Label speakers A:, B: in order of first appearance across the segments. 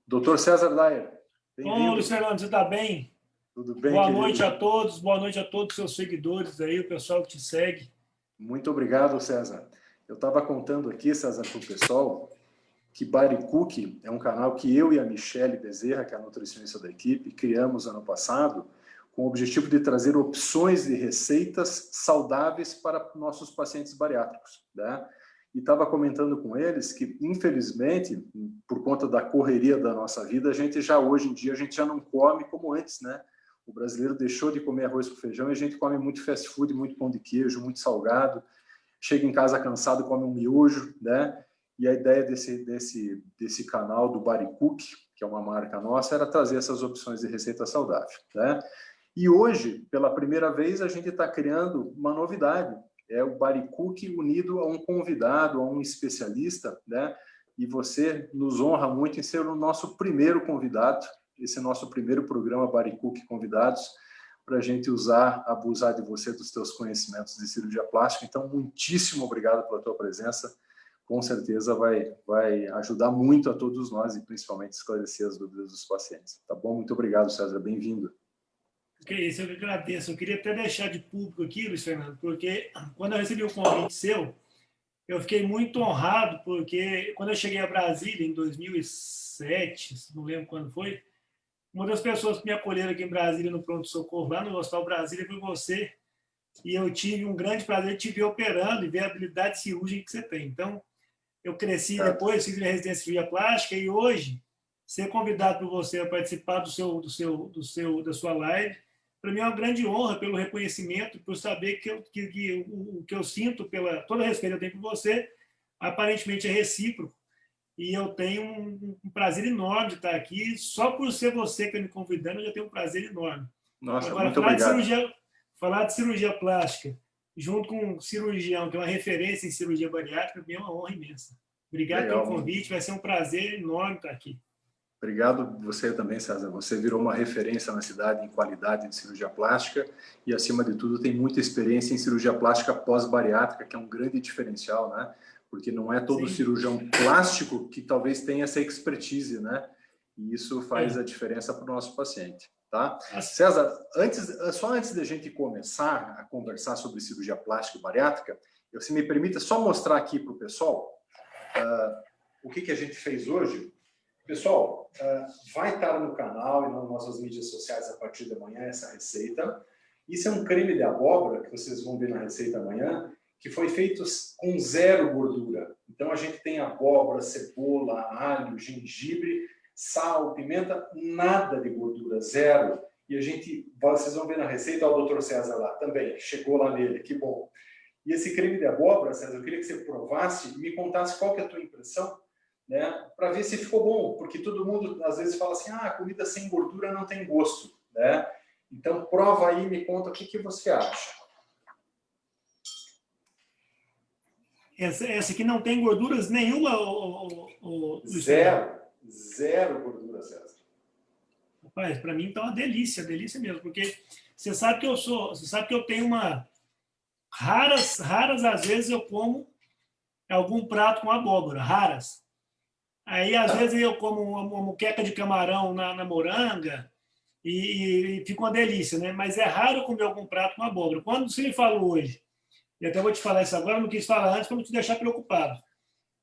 A: Doutor César Dayer,
B: Ô, Luiz Fernando, você está bem?
A: Tudo bem,
B: boa
A: querido?
B: Noite a todos, boa noite a todos os seus seguidores aí, o pessoal que te segue.
A: Muito obrigado, César. Eu estava contando aqui, César, para o pessoal, que Body Cook é um canal que eu e a Michele Bezerra, que é a nutricionista da equipe, criamos ano passado, com o objetivo de trazer opções de receitas saudáveis para nossos pacientes bariátricos, né? E estava comentando com eles que, infelizmente, por conta da correria da nossa vida, a gente já, hoje em dia, a gente já não come como antes, né? O brasileiro deixou de comer arroz com feijão e a gente come muito fast food, muito pão de queijo, muito salgado, chega em casa cansado, come um miojo, né? E a ideia desse canal do Body Cook, que é uma marca nossa, era trazer essas opções de receita saudável, né? E hoje, pela primeira vez, a gente está criando uma novidade. É o Body Cook unido a um convidado, a um especialista, né? E você nos honra muito em ser o nosso primeiro convidado, esse nosso primeiro programa Body Cook Convidados, para a gente abusar de você, dos teus conhecimentos de cirurgia plástica. Então, muitíssimo obrigado pela tua presença. Com certeza vai ajudar muito a todos nós e principalmente esclarecer as dúvidas dos pacientes. Tá bom? Muito obrigado, César. Bem-vindo.
B: Que isso, eu que agradeço. Eu queria até deixar de público aqui, Luiz Fernando, porque quando eu recebi o convite seu, eu fiquei muito honrado, porque quando eu cheguei a Brasília, em 2007, não lembro quando foi, uma das pessoas que me acolheram aqui em Brasília, no pronto-socorro, lá no Hospital Brasília, foi você. E eu tive um grande prazer de te ver operando e ver a habilidade cirúrgica que você tem. Então, eu cresci depois, fiz minha residência de cirurgia plástica e hoje, ser convidado por você a participar da sua live, para mim é uma grande honra pelo reconhecimento, por saber que o que eu sinto, pela todo o respeito que eu tenho por você, aparentemente é recíproco. E eu tenho um prazer enorme de estar aqui. Só por ser você que está me convidando, eu já tenho um prazer enorme.
A: Nossa,
B: agora,
A: muito obrigado.
B: Falar de cirurgia plástica, junto com um cirurgião, que é uma referência em cirurgia bariátrica, é uma honra imensa. Obrigado
A: Legal.
B: pelo convite, vai ser um prazer enorme estar aqui.
A: Obrigado você também, César. Você virou uma referência na cidade em qualidade de cirurgia plástica e, acima de tudo, tem muita experiência em cirurgia plástica pós-bariátrica, que é um grande diferencial, né? Porque não é todo cirurgião plástico que talvez tenha essa expertise, né? E isso faz a diferença para o nosso paciente, tá? César, só antes da gente começar a conversar sobre cirurgia plástica e bariátrica, se me permita só mostrar aqui para o pessoal o que a gente fez hoje. Pessoal, vai estar no canal e nas nossas mídias sociais a partir de amanhã essa receita. Isso é um creme de abóbora, que vocês vão ver na receita amanhã, que foi feito com zero gordura. Então a gente tem abóbora, cebola, alho, gengibre, sal, pimenta, nada de gordura, zero. E vocês vão ver na receita, o Dr. César lá também, chegou lá nele, que bom. E esse creme de abóbora, César, eu queria que você provasse e me contasse qual que é a tua impressão, né, para ver se ficou bom, porque todo mundo às vezes fala assim, comida sem gordura não tem gosto, né? Então prova aí e me conta o que você acha.
B: Essa aqui não tem gorduras nenhuma,
A: Zero gordura, César.
B: Rapaz, para mim tá uma delícia mesmo, porque você sabe que eu tenho raras às vezes eu como algum prato com abóbora, raras. Aí, às vezes, eu como uma moqueca de camarão na moranga e fica uma delícia, né? Mas é raro comer algum prato com abóbora. Quando você me falou hoje, e até vou te falar isso agora, eu não quis falar antes para não te deixar preocupado.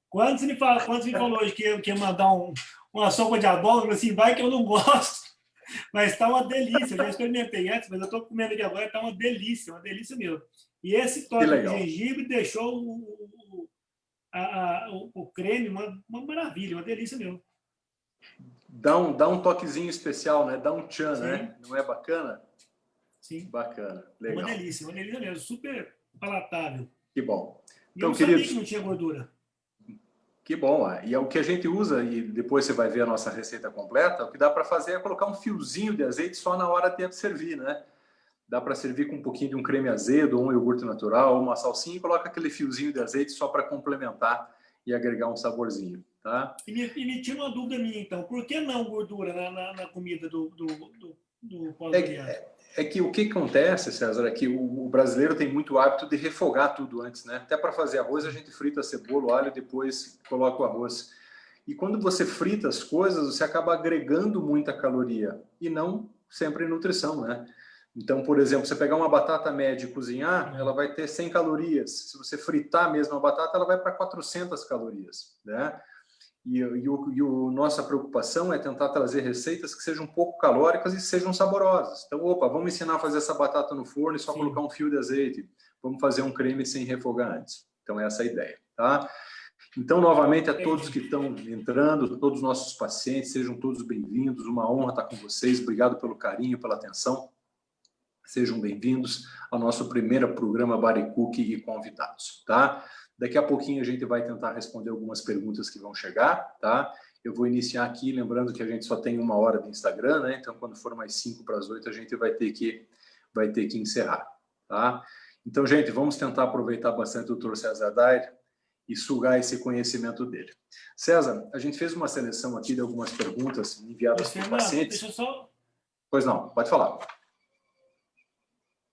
B: Quando você me falou hoje que eu ia mandar uma sopa de abóbora, assim, vai que eu não gosto. Mas está uma delícia. Eu já experimentei antes, mas eu estou comendo aqui agora, está uma delícia mesmo. E esse toque de gengibre deixou o creme uma maravilha, uma delícia mesmo.
A: Dá um toquezinho especial, né? Dá um tchan, né? Não é bacana?
B: Sim.
A: Bacana, legal.
B: Uma delícia mesmo, super palatável.
A: Que bom.
B: Então, eu não sabia que não tinha gordura.
A: Que bom, e é o que a gente usa, e depois você vai ver a nossa receita completa, o que dá para fazer é colocar um fiozinho de azeite só na hora de servir, né? Dá para servir com um pouquinho de um creme azedo, ou um iogurte natural, ou uma salsinha, e coloca aquele fiozinho de azeite só para complementar e agregar um saborzinho, tá?
B: E me tira uma dúvida minha, então. Por que não gordura na comida do pós-bariátrico?
A: É que o que acontece, César, é que o brasileiro tem muito hábito de refogar tudo antes, né? Até para fazer arroz, a gente frita a cebola, o alho, e depois coloca o arroz. E quando você frita as coisas, você acaba agregando muita caloria e não sempre nutrição, né? Então, por exemplo, você pegar uma batata média e cozinhar, ela vai ter 100 calorias. Se você fritar mesmo a batata, ela vai para 400 calorias, né? Nossa preocupação é tentar trazer receitas que sejam pouco calóricas e sejam saborosas. Então, opa, vamos ensinar a fazer essa batata no forno e só Sim. colocar um fio de azeite. Vamos fazer um creme sem refogar antes. Então, essa é a ideia, tá? Então, novamente, a todos que estão entrando, todos os nossos pacientes, sejam todos bem-vindos. Uma honra estar com vocês. Obrigado pelo carinho, pela atenção. Sejam bem-vindos ao nosso primeiro programa Baricook e convidados, tá? Daqui a pouquinho a gente vai tentar responder algumas perguntas que vão chegar, tá? Eu vou iniciar aqui, lembrando que a gente só tem 1 hora de Instagram, né? Então, quando for mais 5 para as 8, a gente vai ter que encerrar, tá? Então, gente, vamos tentar aproveitar bastante o Dr. César Daire e sugar esse conhecimento dele. César, a gente fez uma seleção aqui de algumas perguntas enviadas por pacientes.
B: Deixa eu só...
A: Pois não, pode falar.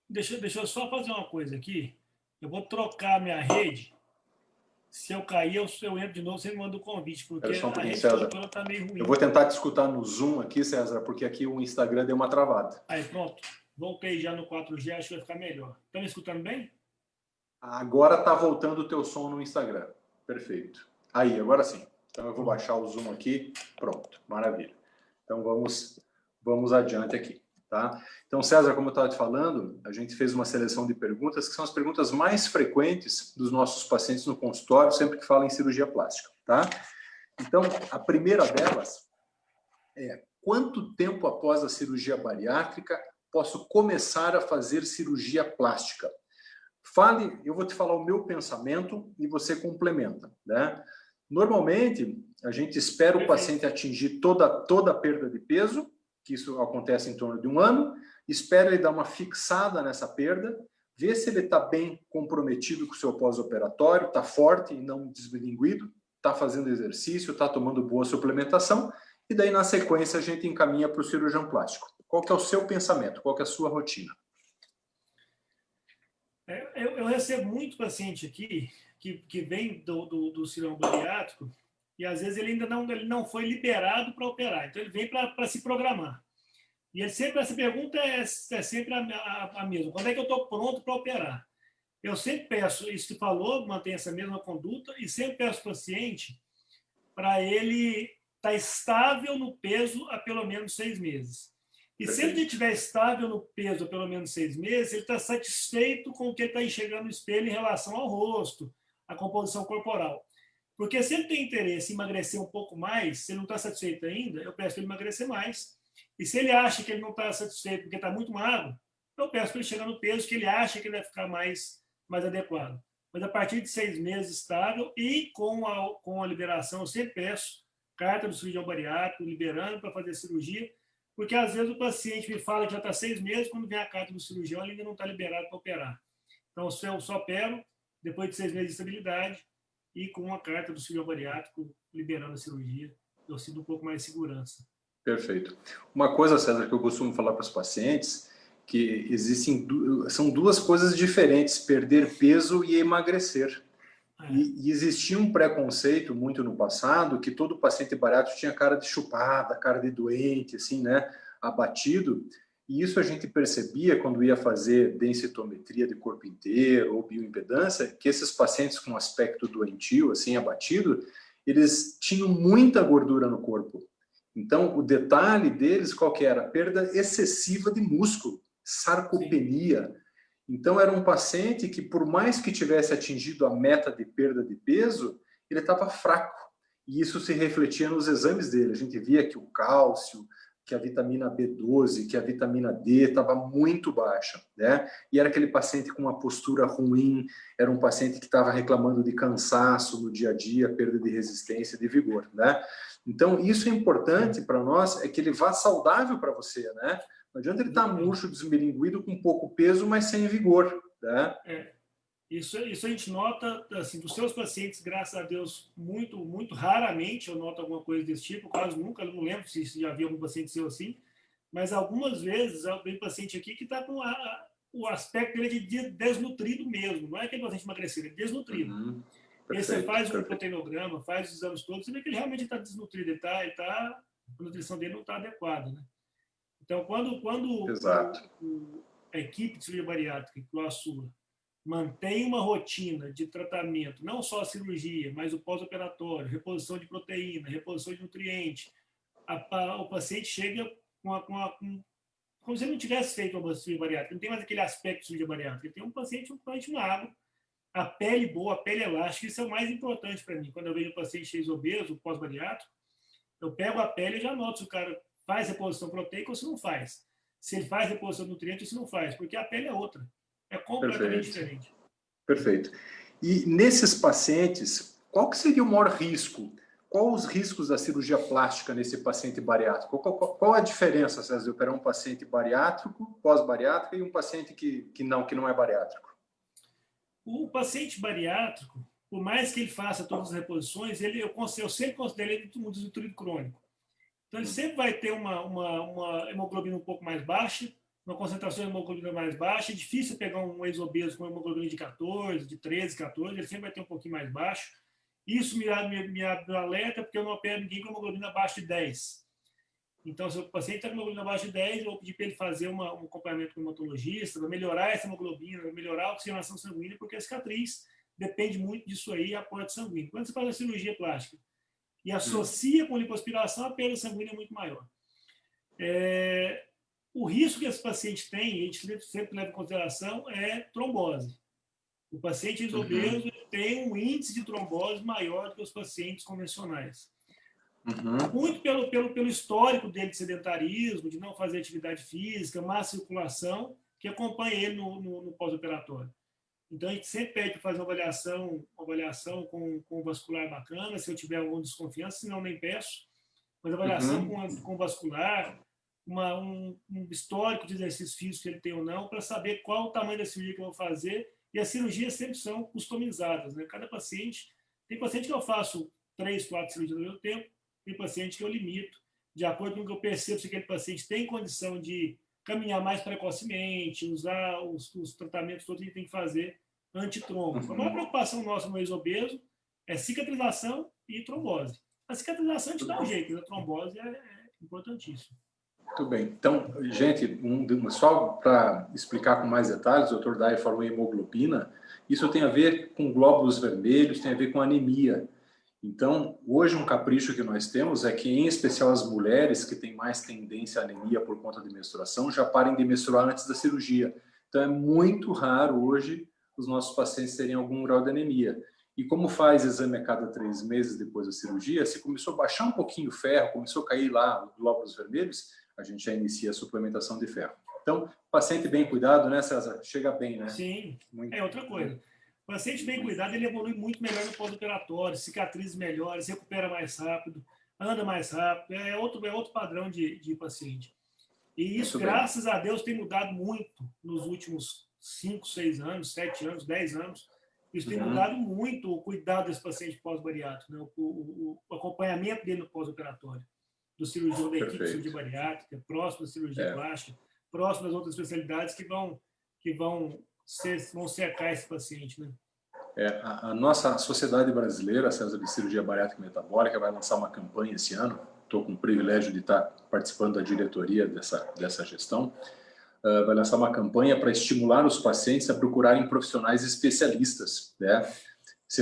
B: Deixa eu só fazer uma coisa aqui. Eu vou trocar minha rede. Se eu cair, eu entro de novo, você me manda o convite, porque
A: a
B: rede
A: César.
B: Tá meio ruim.
A: Eu vou tentar te escutar no Zoom aqui, César, porque aqui o Instagram deu uma travada.
B: Aí, pronto. Voltei já no 4G, acho que vai ficar melhor. Tá me escutando bem?
A: Agora tá voltando o teu som no Instagram. Perfeito. Aí, agora sim. Então eu vou baixar o Zoom aqui. Pronto, maravilha. Então vamos adiante aqui, tá? Então, César, como eu estava te falando, a gente fez uma seleção de perguntas que são as perguntas mais frequentes dos nossos pacientes no consultório, sempre que falam em cirurgia plástica, tá? Então, a primeira delas é: quanto tempo após a cirurgia bariátrica posso começar a fazer cirurgia plástica? Eu vou te falar o meu pensamento e você complementa, né? Normalmente, a gente espera o paciente atingir toda a perda de peso, que isso acontece em torno de 1 ano, espera ele dar uma fixada nessa perda, ver se ele está bem comprometido com o seu pós-operatório, está forte e não desmilinguido, está fazendo exercício, está tomando boa suplementação, e daí, na sequência, a gente encaminha para o cirurgião plástico. Qual que é o seu pensamento? Qual que é a sua rotina?
B: Eu recebo muito paciente aqui que vem do cirurgião bariátrico e, às vezes, ele ainda não foi liberado para operar. Então, ele vem para se programar. E essa pergunta é sempre a mesma. Quando é que eu estou pronto para operar? Eu sempre peço, isso que falou, mantém essa mesma conduta, e sempre peço ao paciente para ele estar estável no peso há pelo menos 6 meses. E se ele estiver estável no peso há pelo menos 6 meses, ele está satisfeito com o que ele está enxergando no espelho em relação ao rosto, à composição corporal. Porque se ele tem interesse em emagrecer um pouco mais, se ele não está satisfeito ainda, eu peço para ele emagrecer mais. E se ele acha que ele não está satisfeito porque está muito magro, eu peço para ele chegar no peso que ele acha que ele vai ficar mais adequado. Mas a partir de 6 meses estável e com a liberação, eu sempre peço carta do cirurgião bariátrico, liberando para fazer cirurgia, porque às vezes o paciente me fala que já está 6 meses, quando vem a carta do cirurgião, ele ainda não está liberado para operar. Então, eu só opero depois de 6 meses de estabilidade e com a carta do cirurgião bariátrico liberando a cirurgia, eu sinto um pouco mais de segurança.
A: Perfeito. Uma coisa, César, que eu costumo falar para os pacientes, que são 2 coisas diferentes, perder peso e emagrecer. E existia um preconceito muito no passado que todo paciente bariátrico tinha cara de chupada, cara de doente, assim, né, abatido. E isso a gente percebia quando ia fazer densitometria de corpo inteiro ou bioimpedância, que esses pacientes com aspecto doentio, assim, abatido, eles tinham muita gordura no corpo. Então, o detalhe deles, qual que era? Perda excessiva de músculo, sarcopenia. Sim. Então, era um paciente que, por mais que tivesse atingido a meta de perda de peso, ele estava fraco. E isso se refletia nos exames dele. A gente via que o cálcio, que a vitamina B12, que a vitamina D estava muito baixa, né? E era aquele paciente com uma postura ruim, era um paciente que estava reclamando de cansaço no dia a dia, perda de resistência, de vigor, né? Então, isso é importante para nós, é que ele vá saudável para você, né? Não adianta ele estar murcho, desmilinguido, com pouco peso, mas sem vigor, né?
B: Isso a gente nota, assim, dos seus pacientes, graças a Deus, muito, muito raramente eu noto alguma coisa desse tipo, quase nunca, eu não lembro se já havia algum paciente seu assim, mas algumas vezes tem paciente aqui que está com o aspecto dele de desnutrido mesmo, não é aquele paciente emagrecido, é desnutrido. E aí você faz um proteinograma, faz os exames todos, você vê que ele realmente está desnutrido, a nutrição dele não está adequada, né? Então, quando a equipe de cirurgia bariátrica, igual a sua, mantém uma rotina de tratamento, não só a cirurgia, mas o pós-operatório, reposição de proteína, reposição de nutrientes, o paciente chega como se ele não tivesse feito uma cirurgia bariátrica. Não tem mais aquele aspecto de cirurgia bariátrica. Ele tem um paciente magro, a pele boa, a pele elástica. Isso é o mais importante para mim. Quando eu vejo um paciente obeso, pós-bariátrico, eu pego a pele e já noto se o cara faz reposição proteica ou se não faz. Se ele faz reposição de nutrientes ou se não faz, porque a pele é outra. É completamente diferente.
A: Perfeito. E nesses pacientes, qual que seria o maior risco? Quais os riscos da cirurgia plástica nesse paciente bariátrico? Qual a diferença, César, de operar um paciente bariátrico, pós-bariátrico, e um paciente que não é bariátrico?
B: O paciente bariátrico, por mais que ele faça todas as reposições, eu sempre considero ele um desnutrido crônico. Então, ele sempre vai ter uma hemoglobina um pouco mais baixa, uma concentração de hemoglobina mais baixa. É difícil pegar um ex-obeso com hemoglobina de 14, de 13, 14, ele sempre vai ter um pouquinho mais baixo. Isso me alerta porque eu não opero ninguém com hemoglobina abaixo de 10. Então, se o paciente está com hemoglobina abaixo de 10, eu vou pedir para ele fazer um acompanhamento com o hematologista, para melhorar essa hemoglobina, para melhorar a oxigenação sanguínea, porque a cicatriz depende muito disso aí, aporte sanguíneo. Quando você faz a cirurgia plástica e associa com lipoaspiração, a perda sanguínea é muito maior. O risco que esse paciente tem, a gente sempre leva em consideração, é trombose. O paciente obeso tem um índice de trombose maior do que os pacientes convencionais. Muito pelo histórico dele de sedentarismo, de não fazer atividade física, má circulação, que acompanha ele no pós-operatório. Então, a gente sempre pede para fazer uma avaliação com vascular bacana, se eu tiver alguma desconfiança, senão nem peço. Mas avaliação com vascular, um histórico de exercício físico que ele tem ou não, para saber qual o tamanho da cirurgia que eu vou fazer. E as cirurgias sempre são customizadas, né? Cada paciente... Tem paciente que eu faço 3, 4 cirurgias ao mesmo tempo, tem paciente que eu limito, de acordo com o que eu percebo se aquele paciente tem condição de caminhar mais precocemente, usar os tratamentos todos que ele tem que fazer antitrombo. A maior preocupação nossa no ex-obeso é cicatrização e trombose. A cicatrização a gente dá um jeito, mas a trombose é importantíssima.
A: Muito bem. Então, gente, só para explicar com mais detalhes, o Dr. Dai falou em hemoglobina, isso tem a ver com glóbulos vermelhos, tem a ver com anemia. Então, hoje um capricho que nós temos é que, em especial as mulheres que têm mais tendência à anemia por conta de menstruação, já parem de menstruar antes da cirurgia. Então, é muito raro hoje os nossos pacientes terem algum grau de anemia. E como faz exame a cada 3 meses depois da cirurgia, se começou a baixar um pouquinho o ferro, começou a cair lá os glóbulos vermelhos, a gente já inicia a suplementação de ferro. Então, paciente bem cuidado, né, César? Chega bem, né?
B: Sim, outra coisa. O paciente bem cuidado, ele evolui muito melhor no pós-operatório, cicatrizes melhores, recupera mais rápido, anda mais rápido, é outro padrão de paciente. E isso, graças a Deus, tem mudado muito nos últimos 5, 6 anos, 7 anos, 10 anos. Isso tem mudado muito o cuidado desse paciente pós-bariátrico, né? O acompanhamento dele no pós-operatório, do cirurgião da equipe de cirurgia bariátrica, próximo da cirurgia plástica, próximo das outras especialidades que vão cercar esse paciente, né?
A: A nossa Sociedade Brasileira, César, de Cirurgia Bariátrica e Metabólica, vai lançar uma campanha esse ano. Estou com o privilégio de estar participando da diretoria dessa gestão. Vai lançar uma campanha para estimular os pacientes a procurarem profissionais especialistas, né?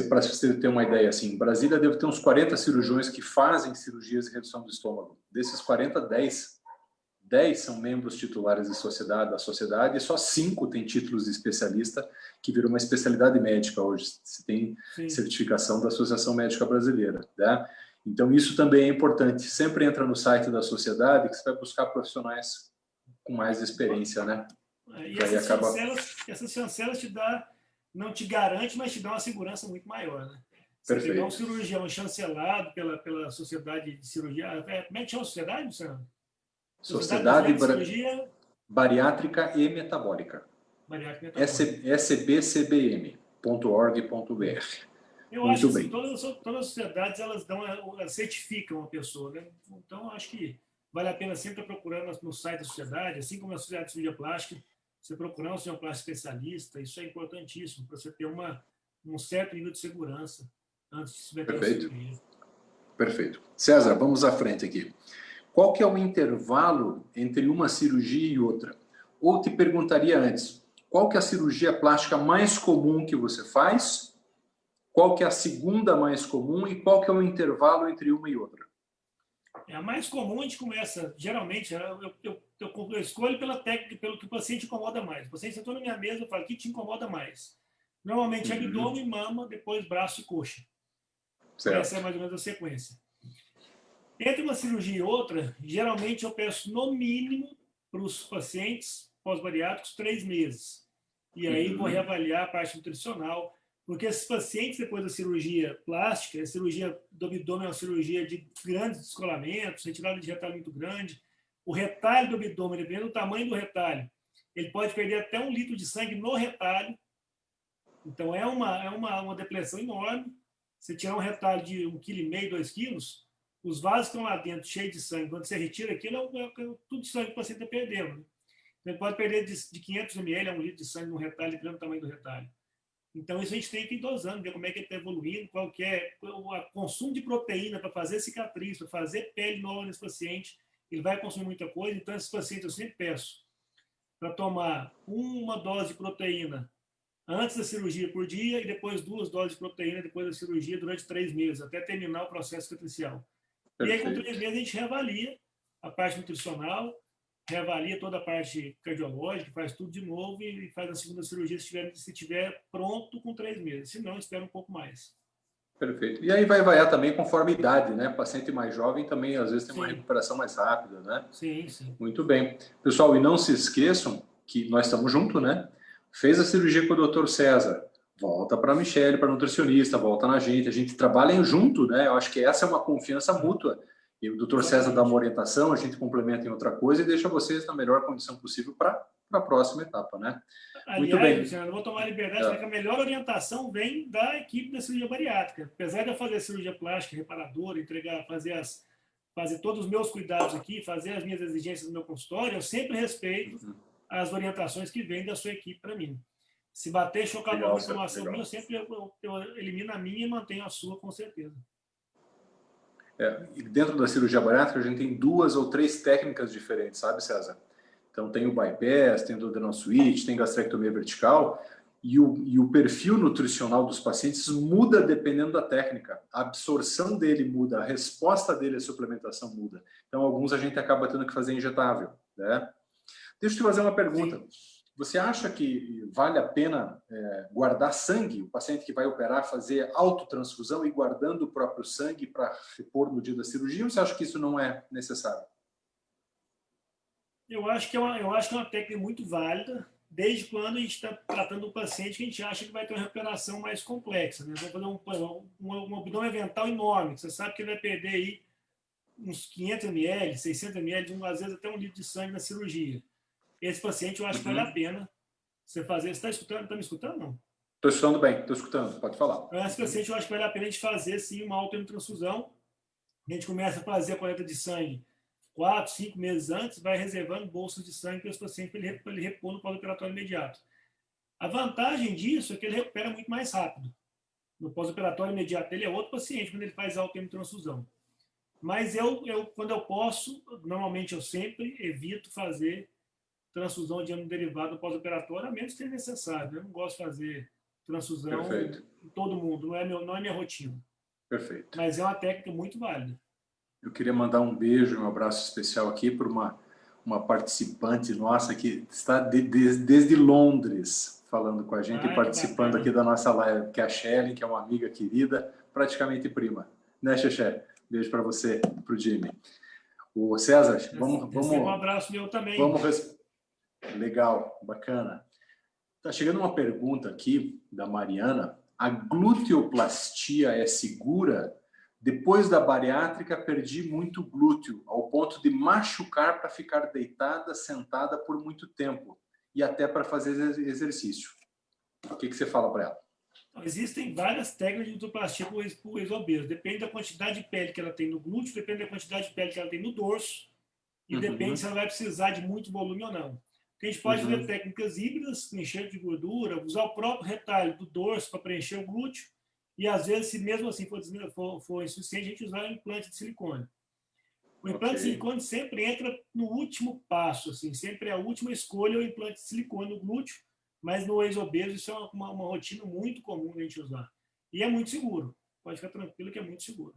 A: Para você ter uma ideia, assim, em Brasília deve ter uns 40 cirurgiões que fazem cirurgias de redução do estômago. Desses 40, 10 são membros titulares da sociedade e só 5 têm títulos de especialista, que virou uma especialidade médica hoje. Se tem certificação da Associação Médica Brasileira, né? Então, isso também é importante. Sempre entra no site da sociedade que você vai buscar profissionais com mais experiência, né?
B: E essas chancelas não te garante, mas te dá uma segurança muito maior, né? Você pegar um cirurgião chancelado pela Sociedade de Cirurgia... Como é que chama a sociedade, Luciano?
A: Sociedade Bariátrica e Metabólica. sbcbm.org.br.
B: Eu acho que todas as sociedades elas certificam a pessoa, né? Então, eu acho que vale a pena sempre estar procurando no site da sociedade, assim como a Sociedade de Cirurgia Plástica, você procurar um cirurgião plástico especialista, isso é importantíssimo para você ter uma um certo nível de segurança antes de se meter na
A: Perfeito.
B: cirurgia.
A: Perfeito. César, vamos à frente aqui. Qual que é o intervalo entre uma cirurgia e outra? Ou te perguntaria antes, qual que é a cirurgia plástica mais comum que você faz? Qual que é a segunda mais comum e qual que é o intervalo entre uma e outra?
B: É a mais comum, a gente começa, geralmente, eu escolho pela técnica, pelo que o paciente incomoda mais. O paciente sentou na minha mesa, eu falo, o que te incomoda mais? Normalmente abdômen, mama, depois braço e coxa. Essa é
A: Certo.
B: mais ou menos a sequência. Entre uma cirurgia e outra, geralmente eu peço no mínimo para os pacientes pós-bariátricos 3 meses. E aí vou reavaliar a parte nutricional, porque esses pacientes, depois da cirurgia plástica, a cirurgia do abdômen é uma cirurgia de grandes descolamentos, retirada de retalho muito grande. O retalho do abdômen, dependendo do tamanho do retalho, ele pode perder até 1 litro de sangue no retalho. Então é uma depressão enorme. Você tirar um retalho de 1,5 kg, 2 quilos, os vasos que estão lá dentro, cheios de sangue, quando você retira aquilo, é tudo de sangue que o paciente está perdendo. Né? Então, ele pode perder de 500 ml a 1 litro de sangue no retalho, dependendo do tamanho do retalho. Então, isso a gente tem que ir dosando, ver como é que ele está evoluindo, qual que é o consumo de proteína para fazer cicatriz, para fazer pele nova nesse paciente. Ele vai consumir muita coisa, então, esses pacientes eu sempre peço para tomar uma dose de proteína antes da cirurgia por dia e depois 2 doses de proteína depois da cirurgia durante 3 meses, até terminar o processo cicatricial. E aí, com 3 meses, a gente reavalia a parte nutricional, reavalia toda a parte cardiológica, faz tudo de novo e faz a segunda cirurgia se tiver pronto com 3 meses. Se não, espera um pouco mais.
A: Perfeito. E aí vai variar também conforme a idade, né? Paciente mais jovem também, às vezes, tem uma recuperação mais rápida, né?
B: Sim, sim.
A: Muito bem. Pessoal, e não se esqueçam que nós estamos juntos, né? Fez a cirurgia com o Dr. César, volta para a Michele, para nutricionista, volta na gente. A gente trabalha junto, né? Eu acho que essa é uma confiança mútua. E o Dr. César dá uma orientação, a gente complementa em outra coisa e deixa vocês na melhor condição possível para a próxima etapa, né?
B: Aliás,
A: muito bem.
B: Luciano, eu vou tomar a liberdade de falar que a melhor orientação vem da equipe da cirurgia bariátrica. Apesar de eu fazer cirurgia plástica, reparadora, fazer todos os meus cuidados aqui, fazer as minhas exigências no meu consultório, eu sempre respeito as orientações que vêm da sua equipe para mim. Se bater, chocar alguma informação minha, eu sempre eu elimino a minha e mantenho a sua, com certeza.
A: Dentro da cirurgia bariátrica, a gente tem 2 ou 3 técnicas diferentes, sabe, César? Então, tem o bypass, tem o duodenal switch, tem gastrectomia vertical, e o perfil nutricional dos pacientes muda dependendo da técnica. A absorção dele muda, a resposta dele à suplementação muda. Então, alguns a gente acaba tendo que fazer injetável, né? Deixa eu te fazer uma pergunta. Sim. Você acha que vale a pena guardar sangue? O paciente que vai operar, fazer autotransfusão e guardando o próprio sangue para repor no dia da cirurgia? Ou você acha que isso não é necessário?
B: Eu acho que é uma técnica muito válida, desde quando a gente está tratando um paciente que a gente acha que vai ter uma recuperação mais complexa. Né? Vamos fazer um abdômen avental enorme, você sabe que ele vai perder aí uns 500 ml, 600 ml, às vezes até 1 litro de sangue na cirurgia. Esse paciente eu acho que vale a pena você fazer. Você está escutando? Está me escutando? Não?
A: Estou escutando bem, estou escutando, pode falar.
B: Esse paciente eu acho que vale a pena a gente fazer sim uma autotransfusão. A gente começa a fazer a coleta de sangue 4, 5 meses antes, vai reservando bolsas de sangue para esse paciente para ele repor no pós-operatório imediato. A vantagem disso é que ele recupera muito mais rápido. No pós-operatório imediato dele é outro paciente quando ele faz autotransfusão. Mas quando eu posso, normalmente eu sempre evito fazer transfusão de derivado no pós-operatório, a menos que seja necessário. Né? Eu não gosto de fazer transfusão em todo mundo, não é minha rotina.
A: Perfeito.
B: Mas é uma técnica muito válida.
A: Eu queria mandar um beijo, um abraço especial aqui para uma participante nossa que está desde Londres falando com a gente e participando aqui da nossa live, que é a Shelly, que é uma amiga querida, praticamente prima. Né, Xexé? Beijo para você, para o Jimmy. O César, vamos...
B: Um abraço meu também.
A: Legal, bacana. Tá chegando uma pergunta aqui da Mariana. A gluteoplastia é segura? Depois da bariátrica, perdi muito glúteo, ao ponto de machucar para ficar deitada, sentada por muito tempo e até para fazer exercício. O que você fala para ela?
B: Existem várias técnicas de gluteoplastia para o ex-obeso. Depende da quantidade de pele que ela tem no glúteo, depende da quantidade de pele que ela tem no dorso e depende se ela vai precisar de muito volume ou não. A gente pode fazer técnicas híbridas, encher de gordura, usar o próprio retalho do dorso para preencher o glúteo, e às vezes, se mesmo assim for insuficiente, a gente usar um implante de silicone. O implante de silicone sempre entra no último passo, assim, sempre a última escolha é o implante de silicone no glúteo, mas no ex-obeso isso é uma rotina muito comum a gente usar. E é muito seguro. Pode ficar tranquilo que é muito seguro.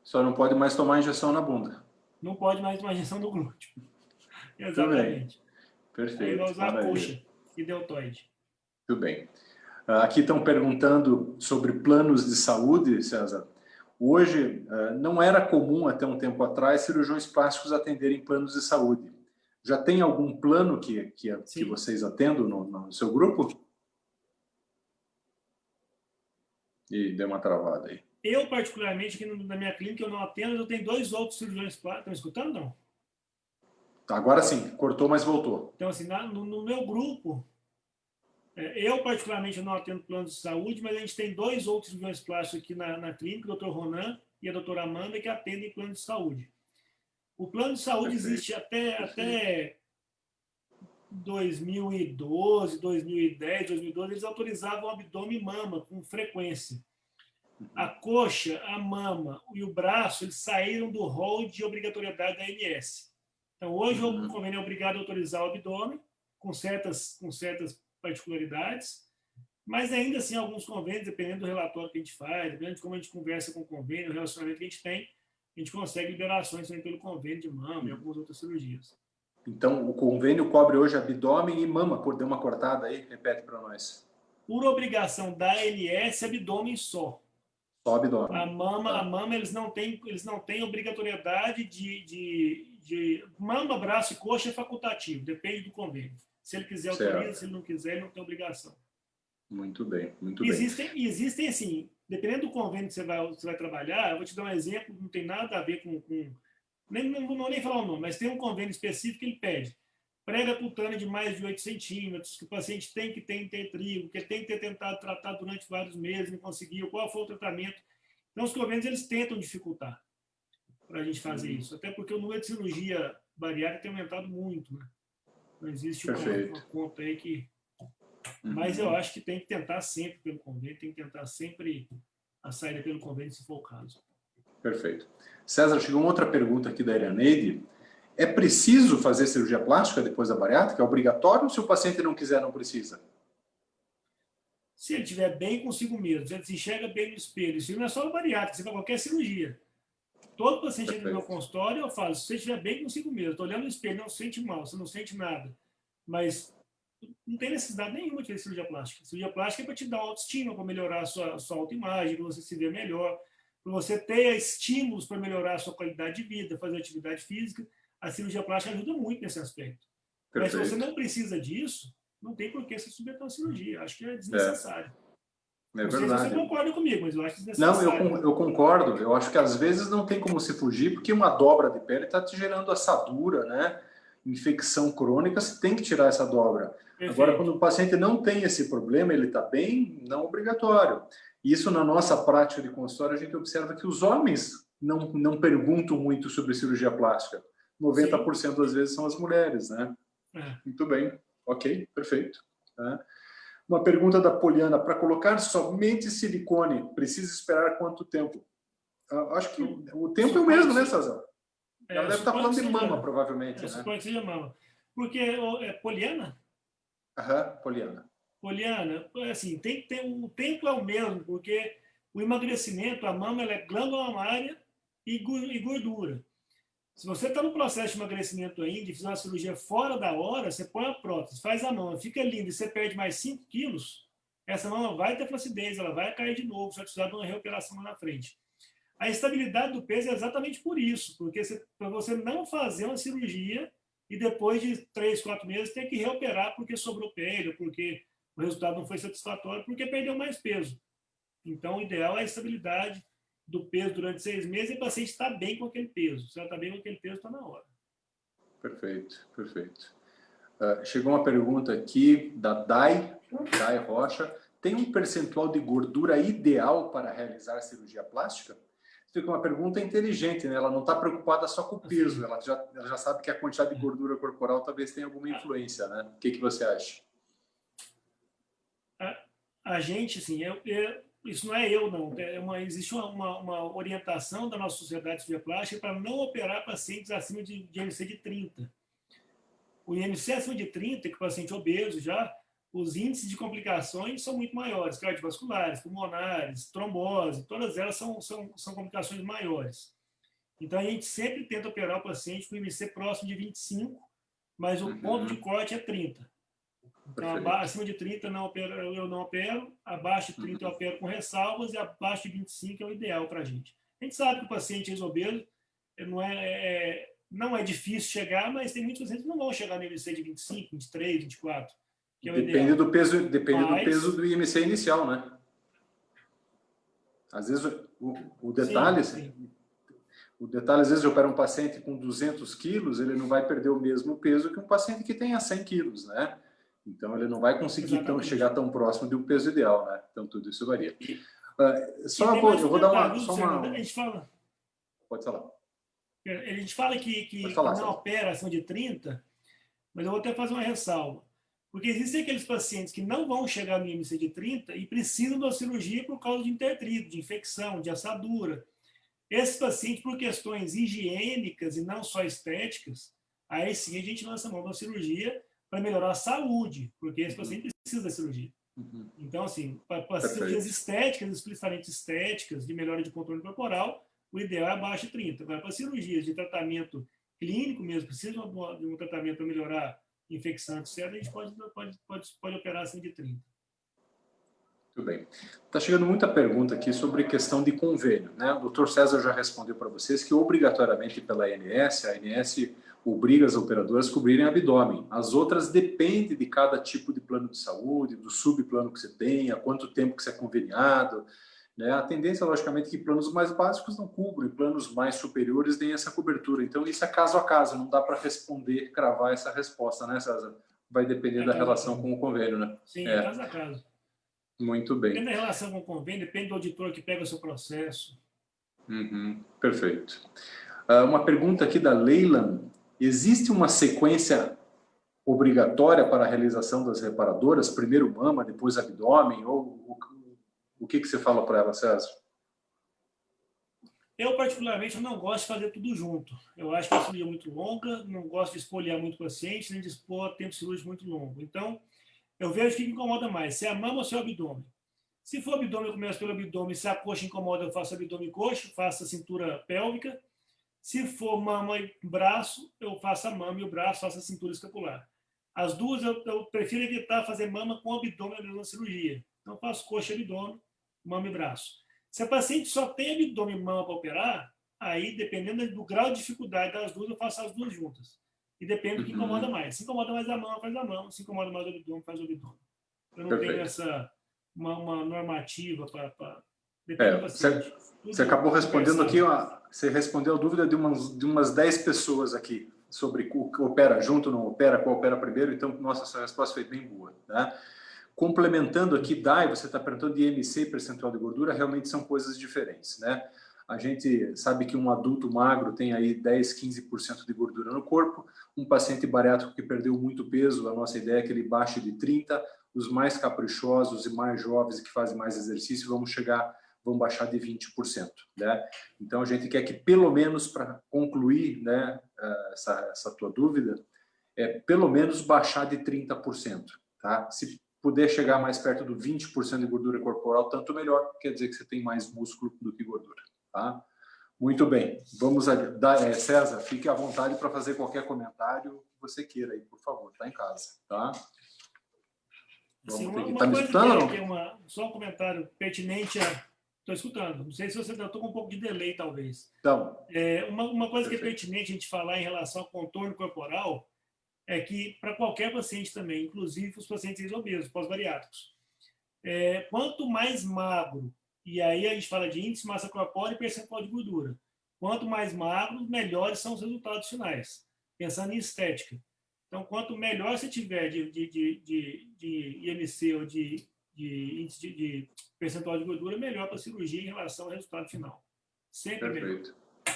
A: Só não pode mais tomar injeção na bunda.
B: Não pode mais tomar injeção no glúteo.
A: Tudo
B: Exatamente.
A: bem. Perfeito.
B: Aí vai usar a coxa e deltoide.
A: Tudo bem. Aqui estão perguntando sobre planos de saúde, César. Hoje, não era comum até um tempo atrás cirurgiões plásticos atenderem planos de saúde. Já tem algum plano que vocês atendam no seu grupo? E deu uma travada aí.
B: Eu, particularmente, aqui na minha clínica, eu não atendo, eu tenho 2 outros cirurgiões plásticos. Estão escutando, não?
A: Agora sim, cortou, mas voltou.
B: Então, assim, no meu grupo, eu, particularmente, não atendo plano de saúde, mas a gente tem 2 outros cirurgiões plásticos aqui na clínica, o Dr. Ronan e a doutora Amanda, que atendem plano de saúde. O plano de saúde existe até 2012, 2010, 2012, eles autorizavam o abdômen e mama com frequência. A coxa, a mama e o braço, eles saíram do rol de obrigatoriedade da ANS. Então, hoje o convênio é obrigado a autorizar o abdômen, com certas particularidades, mas ainda assim, alguns convênios, dependendo do relatório que a gente faz, dependendo de como a gente conversa com o convênio, o relacionamento que a gente tem, a gente consegue liberações também pelo convênio de mama e algumas outras cirurgias.
A: Então, o convênio cobre hoje abdômen e mama, por dar uma cortada aí, repete para nós.
B: Por obrigação da ANS, abdômen só.
A: Só abdômen.
B: A mama eles não têm obrigatoriedade de mama, braço e coxa é facultativo, depende do convênio. Se ele quiser, autoriza, se ele não quiser, ele não tem obrigação.
A: Muito bem, muito
B: bem. Existem, assim, dependendo do convênio que você vai trabalhar, eu vou te dar um exemplo, não tem nada a ver com não vou nem falar o nome, mas tem um convênio específico que ele pede prega cutânea de mais de 8 centímetros, que o paciente tem que ter trigo, que ele tem que ter tentado tratar durante vários meses, não conseguiu, qual foi o tratamento. Então, os convênios, eles tentam dificultar para a gente fazer isso, até porque o número de cirurgia bariátrica tem aumentado muito, né? Não existe uma conta aí que... Mas eu acho que tem que tentar sempre pelo convênio, tem que tentar sempre a saída pelo convênio, se for o caso.
A: Perfeito. César, chegou uma outra pergunta aqui da Iraneide. É preciso fazer cirurgia plástica depois da bariátrica? É obrigatório ou se o paciente não quiser, não precisa?
B: Se ele estiver bem consigo mesmo, se ele se enxerga bem no espelho, isso não é só a bariátrica, isso é qualquer cirurgia. Todo paciente entra no meu consultório, eu falo, se você estiver bem consigo mesmo, estou olhando no espelho, não sente mal, você não sente nada, mas não tem necessidade nenhuma de fazer cirurgia plástica. Cirurgia plástica é para te dar autoestima, para melhorar a sua autoimagem, para você se ver melhor, para você ter estímulos para melhorar a sua qualidade de vida, fazer atividade física. A cirurgia plástica ajuda muito nesse aspecto. Perfeito. Mas se você não precisa disso, não tem por que você submeter uma cirurgia. Acho que é desnecessário.
A: É
B: verdade.
A: Se
B: você concorda comigo, mas eu acho desnecessário.
A: Não, eu concordo. Eu acho que às vezes não tem como se fugir, porque uma dobra de pele está te gerando assadura, né? Infecção crônica, você tem que tirar essa dobra. Perfeito. Agora, quando o paciente não tem esse problema, ele está bem, não obrigatório. Isso, na nossa prática de consultório, a gente observa que os homens não perguntam muito sobre cirurgia plástica. 90% das vezes são as mulheres, né? Muito bem. Ok, perfeito. Uma pergunta da Poliana. Para colocar somente silicone, precisa esperar quanto tempo? Acho que o tempo é o mesmo, né, César? Ela deve estar falando de mama, provavelmente. Né?
B: Suponho que seja mama. Porque é Poliana?
A: Poliana.
B: Poliana, assim, tem que ter o tempo é o mesmo, porque o emagrecimento, a mama, ela é glândula mamária e gordura. Se você está no processo de emagrecimento ainda e fizer uma cirurgia fora da hora, você põe a prótese, faz a mama, fica linda e você perde mais 5 quilos, essa mama vai ter flacidez, ela vai cair de novo, você vai precisar de uma reoperação lá na frente. A estabilidade do peso é exatamente por isso, porque para você não fazer uma cirurgia e depois de 3, 4 meses ter que reoperar porque sobrou pele, porque o resultado não foi satisfatório, porque perdeu mais peso. Então, o ideal é a estabilidade do peso durante 6 meses e o paciente está bem com aquele peso. Se ela está bem com aquele peso, está na hora.
A: Perfeito, perfeito. Chegou uma pergunta aqui da Dai Rocha. Tem um percentual de gordura ideal para realizar cirurgia plástica? fica uma pergunta inteligente, né? Ela não está preocupada só com o peso, ela já sabe que a quantidade de gordura corporal talvez tenha alguma influência, né? O que você acha?
B: A gente, assim, isso não é eu, não. Existe uma orientação da nossa sociedade de cirurgia plástica para não operar pacientes acima de IMC de 30. O IMC acima de 30, que o paciente obeso já, os índices de complicações são muito maiores, cardiovasculares, pulmonares, trombose, todas elas são complicações maiores. Então, a gente sempre tenta operar o paciente com IMC próximo de 25, mas o ponto de corte é 30. Então, acima de 30 eu não opero, abaixo de 30 eu opero com ressalvas e abaixo de 25 é o ideal para a gente. A gente sabe que o paciente ex-obeso não é difícil chegar, mas tem muitos pacientes que não vão chegar no IMC de 25, 23, 24, que é o
A: depende
B: ideal.
A: do peso do IMC inicial, né? Às vezes o detalhe, sim. O detalhe, às vezes eu opero um paciente com 200 quilos, ele não vai perder o mesmo peso que um paciente que tenha 100 quilos, né? Então ele não vai conseguir chegar tão próximo do peso ideal, né? Então tudo isso varia. Eu vou dar uma...
B: A gente fala...
A: Pode falar.
B: A gente fala que não opera acima de 30, mas eu vou até fazer uma ressalva. Porque existem aqueles pacientes que não vão chegar no IMC de 30 e precisam da cirurgia por causa de intertrito, de infecção, de assadura. Esses pacientes, por questões higiênicas e não só estéticas, aí sim a gente lança a mão da cirurgia para melhorar a saúde, porque esse paciente precisa da cirurgia. Então, assim, para cirurgias estéticas, explicitamente estéticas, de melhora de controle corporal, o ideal é abaixo de 30. Agora, para cirurgias de tratamento clínico mesmo, precisa de um tratamento para melhorar infecção, etc., a gente pode operar acima de 30.
A: Muito bem. Está chegando muita pergunta aqui sobre questão de convênio, né? O Dr. César já respondeu para vocês que obrigatoriamente pela ANS, a ANS obriga as operadoras a cobrirem abdômen. As outras dependem de cada tipo de plano de saúde, do subplano que você tem, há quanto tempo que você é conveniado, né? A tendência, logicamente, é que planos mais básicos não cobrem, planos mais superiores têm essa cobertura. Então, isso é caso a caso, não dá para responder, cravar essa resposta, né, César? Vai depender da relação com o convênio, né?
B: Sim, é caso a caso.
A: Muito bem.
B: Depende da relação com o convênio, depende do auditor que pega o seu processo.
A: Perfeito. Uma pergunta aqui da Leila. Existe uma sequência obrigatória para a realização das reparadoras? Primeiro mama, depois abdômen? Ou o que você fala para ela, César?
B: Eu, particularmente, não gosto de fazer tudo junto. Eu acho que a cirurgia é muito longa, não gosto de espoliar muito o paciente, nem de expor tempo cirúrgico muito longo. Então, eu vejo o que me incomoda mais, se é a mama ou se é o abdômen. Se for abdômen, eu começo pelo abdômen. Se a coxa incomoda, eu faço abdômen e coxa, faço a cintura pélvica. Se for mama e braço, eu faço a mama e o braço, faço a cintura escapular. As duas, eu prefiro evitar fazer mama com abdômen na mesma cirurgia. Então, eu faço coxa, abdômen, mama e braço. Se a paciente só tem abdômen e mama para operar, aí, dependendo do grau de dificuldade das duas, eu faço as duas juntas. E depende do que incomoda mais. Se incomoda mais a mama, faz a mama. Se incomoda mais o abdômen, faz o abdômen. Eu não tenho uma normativa para...
A: Você acabou respondendo aqui, você respondeu a dúvida de umas 10 pessoas aqui sobre o que opera junto, não opera, qual opera primeiro. Então, nossa, essa resposta foi bem boa, né? Complementando aqui, Dai, você está perguntando de IMC e percentual de gordura, realmente são coisas diferentes, né? A gente sabe que um adulto magro tem aí 10, 15% de gordura no corpo. Um paciente bariátrico que perdeu muito peso, a nossa ideia é que ele baixe de 30%. Os mais caprichosos e mais jovens que fazem mais exercício vão baixar de 20%, né? Então, a gente quer que, pelo menos, para concluir, né, essa tua dúvida, pelo menos baixar de 30%, tá? Se puder chegar mais perto do 20% de gordura corporal, tanto melhor, quer dizer que você tem mais músculo do que gordura, tá? Muito bem, vamos dar, César, fique à vontade para fazer qualquer comentário que você queira aí, por favor, tá em casa, tá?
B: Assim, tá me escutando? Só um comentário pertinente a... Estou escutando. Não sei se você está com um pouco de delay, talvez.
A: Então,
B: uma coisa que é pertinente a gente falar em relação ao contorno corporal é que, para qualquer paciente também, inclusive os pacientes obesos, pós-bariátricos, quanto mais magro, e aí a gente fala de índice, massa corpórea e percentual de gordura, quanto mais magro, melhores são os resultados finais, pensando em estética. Então, quanto melhor você tiver de IMC ou de índice de percentual de gordura, melhor para a cirurgia em relação ao resultado final. Sempre melhor.
A: Perfeito,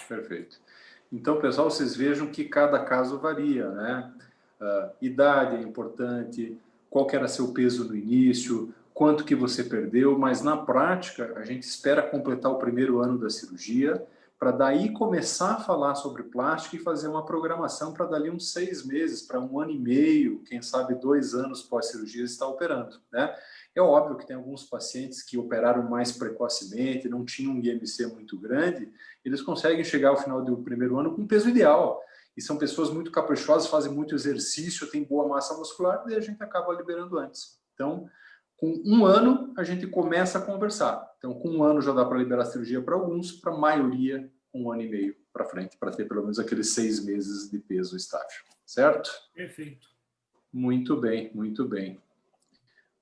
A: perfeito. Então, pessoal, vocês vejam que cada caso varia, né? Idade é importante, qual que era seu peso no início, quanto que você perdeu, mas na prática a gente espera completar o primeiro ano da cirurgia para daí começar a falar sobre plástica e fazer uma programação para dali uns 6 meses, para 1 ano e meio, quem sabe 2 anos pós-cirurgia estar operando, né? É óbvio que tem alguns pacientes que operaram mais precocemente, não tinham um IMC muito grande, eles conseguem chegar ao final do primeiro ano com peso ideal. E são pessoas muito caprichosas, fazem muito exercício, têm boa massa muscular, e a gente acaba liberando antes. Então, com 1 ano, a gente começa a conversar. Então, com 1 ano já dá para liberar a cirurgia para alguns, para a maioria, 1 ano e meio para frente, para ter pelo menos aqueles 6 meses de peso estável. Certo?
B: Perfeito.
A: Muito bem, muito bem.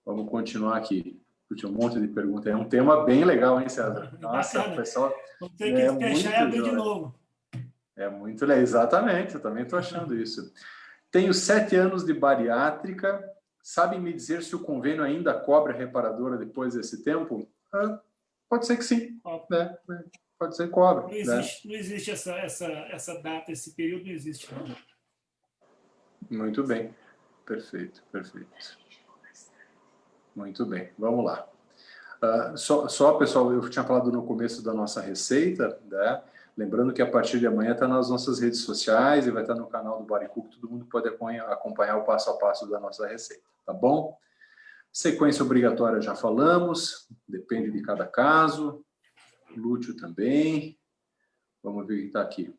A: Vamos continuar aqui. Tinha um monte de perguntas. É um tema bem legal, hein, César? Nossa,
B: Bacana.
A: pessoal.
B: Vamos ter que fechar e abrir de novo.
A: É muito legal, exatamente. Eu também estou achando isso. Tenho 7 anos de bariátrica. Sabem me dizer se o convênio ainda cobre a reparadora depois desse tempo? Pode ser que sim. Né? Pode ser que cobre.
B: Não existe essa data, esse período não existe. Não.
A: Muito bem. Perfeito, perfeito. Muito bem, vamos lá. Pessoal, eu tinha falado no começo da nossa receita, né? Lembrando que a partir de amanhã está nas nossas redes sociais e vai estar no canal do Baricook, todo mundo pode acompanhar o passo a passo da nossa receita, tá bom? Sequência obrigatória já falamos, depende de cada caso. Lúteo também. Vamos ver o que está aqui.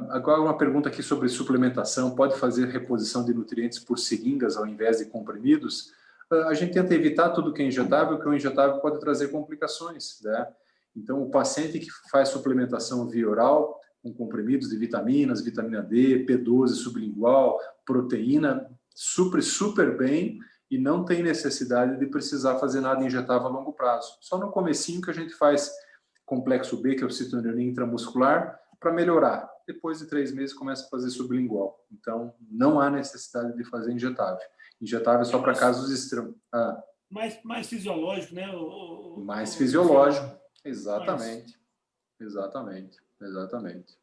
A: Agora uma pergunta aqui sobre suplementação. Pode fazer reposição de nutrientes por seringas ao invés de comprimidos? A gente tenta evitar tudo que é injetável, porque o injetável pode trazer complicações, né? Então, o paciente que faz suplementação via oral, com comprimidos de vitaminas, vitamina D, P12 sublingual, proteína, supre super bem e não tem necessidade de precisar fazer nada injetável a longo prazo. Só no comecinho que a gente faz complexo B, que é o citonina intramuscular, para melhorar. Depois de 3 meses começa a fazer sublingual. Então, não há necessidade de fazer injetável. Injetável é só para casos extremos.
B: Mais fisiológico, né?
A: Mais fisiológico. Exatamente. Exatamente. Exatamente.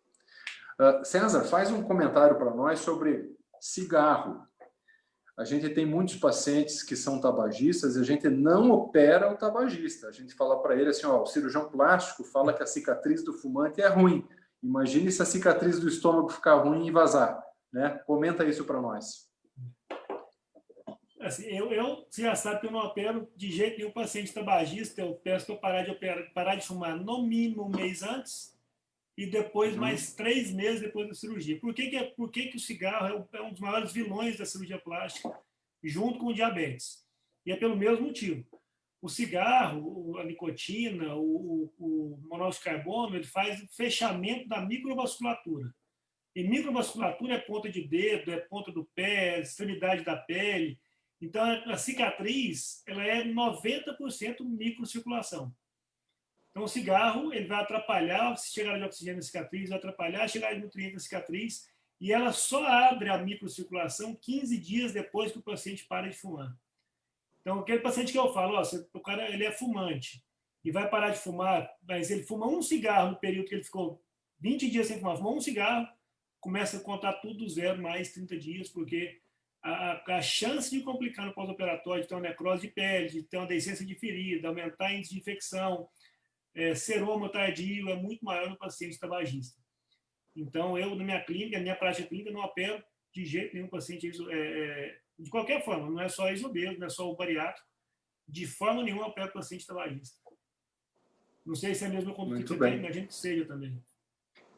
A: César, faz um comentário para nós sobre cigarro. A gente tem muitos pacientes que são tabagistas e a gente não opera o tabagista. A gente fala para ele assim, o cirurgião plástico fala que a cicatriz do fumante é ruim. Imagine se a cicatriz do estômago ficar ruim e vazar, né? Comenta isso para nós.
B: Assim, você já sabe que eu não opero de jeito nenhum paciente tabagista. Eu peço para eu parar de fumar no mínimo 1 mês antes e depois mais 3 meses depois da cirurgia. Por que o cigarro é um dos maiores vilões da cirurgia plástica, junto com o diabetes? E é pelo mesmo motivo. O cigarro, a nicotina, o monóxido de carbono, ele faz o fechamento da microvasculatura. E microvasculatura é ponta de dedo, é ponta do pé, extremidade da pele. Então, a cicatriz ela é 90% microcirculação. Então, o cigarro ele vai atrapalhar a chegada de oxigênio na cicatriz, vai atrapalhar a chegada de nutrientes na cicatriz, e ela só abre a microcirculação 15 dias depois que o paciente para de fumar. Então, aquele paciente que eu falo, o cara ele é fumante e vai parar de fumar, mas ele fuma um cigarro no período que ele ficou 20 dias sem fumar, fumou um cigarro, começa a contar tudo do zero, mais 30 dias, porque a chance de complicar no pós-operatório, de ter uma necrose de pele, de ter uma deiscência de ferida, aumentar a índice de infecção, seroma tardio, é muito maior no paciente tabagista. Então, eu, na minha clínica, na minha prática clínica, não opero de jeito nenhum paciente de qualquer forma, não é só isobeso, não é só o bariátrico, de forma nenhuma opero paciente tabagista. Não sei se é a mesma conduta que você tem, imagino que seja também.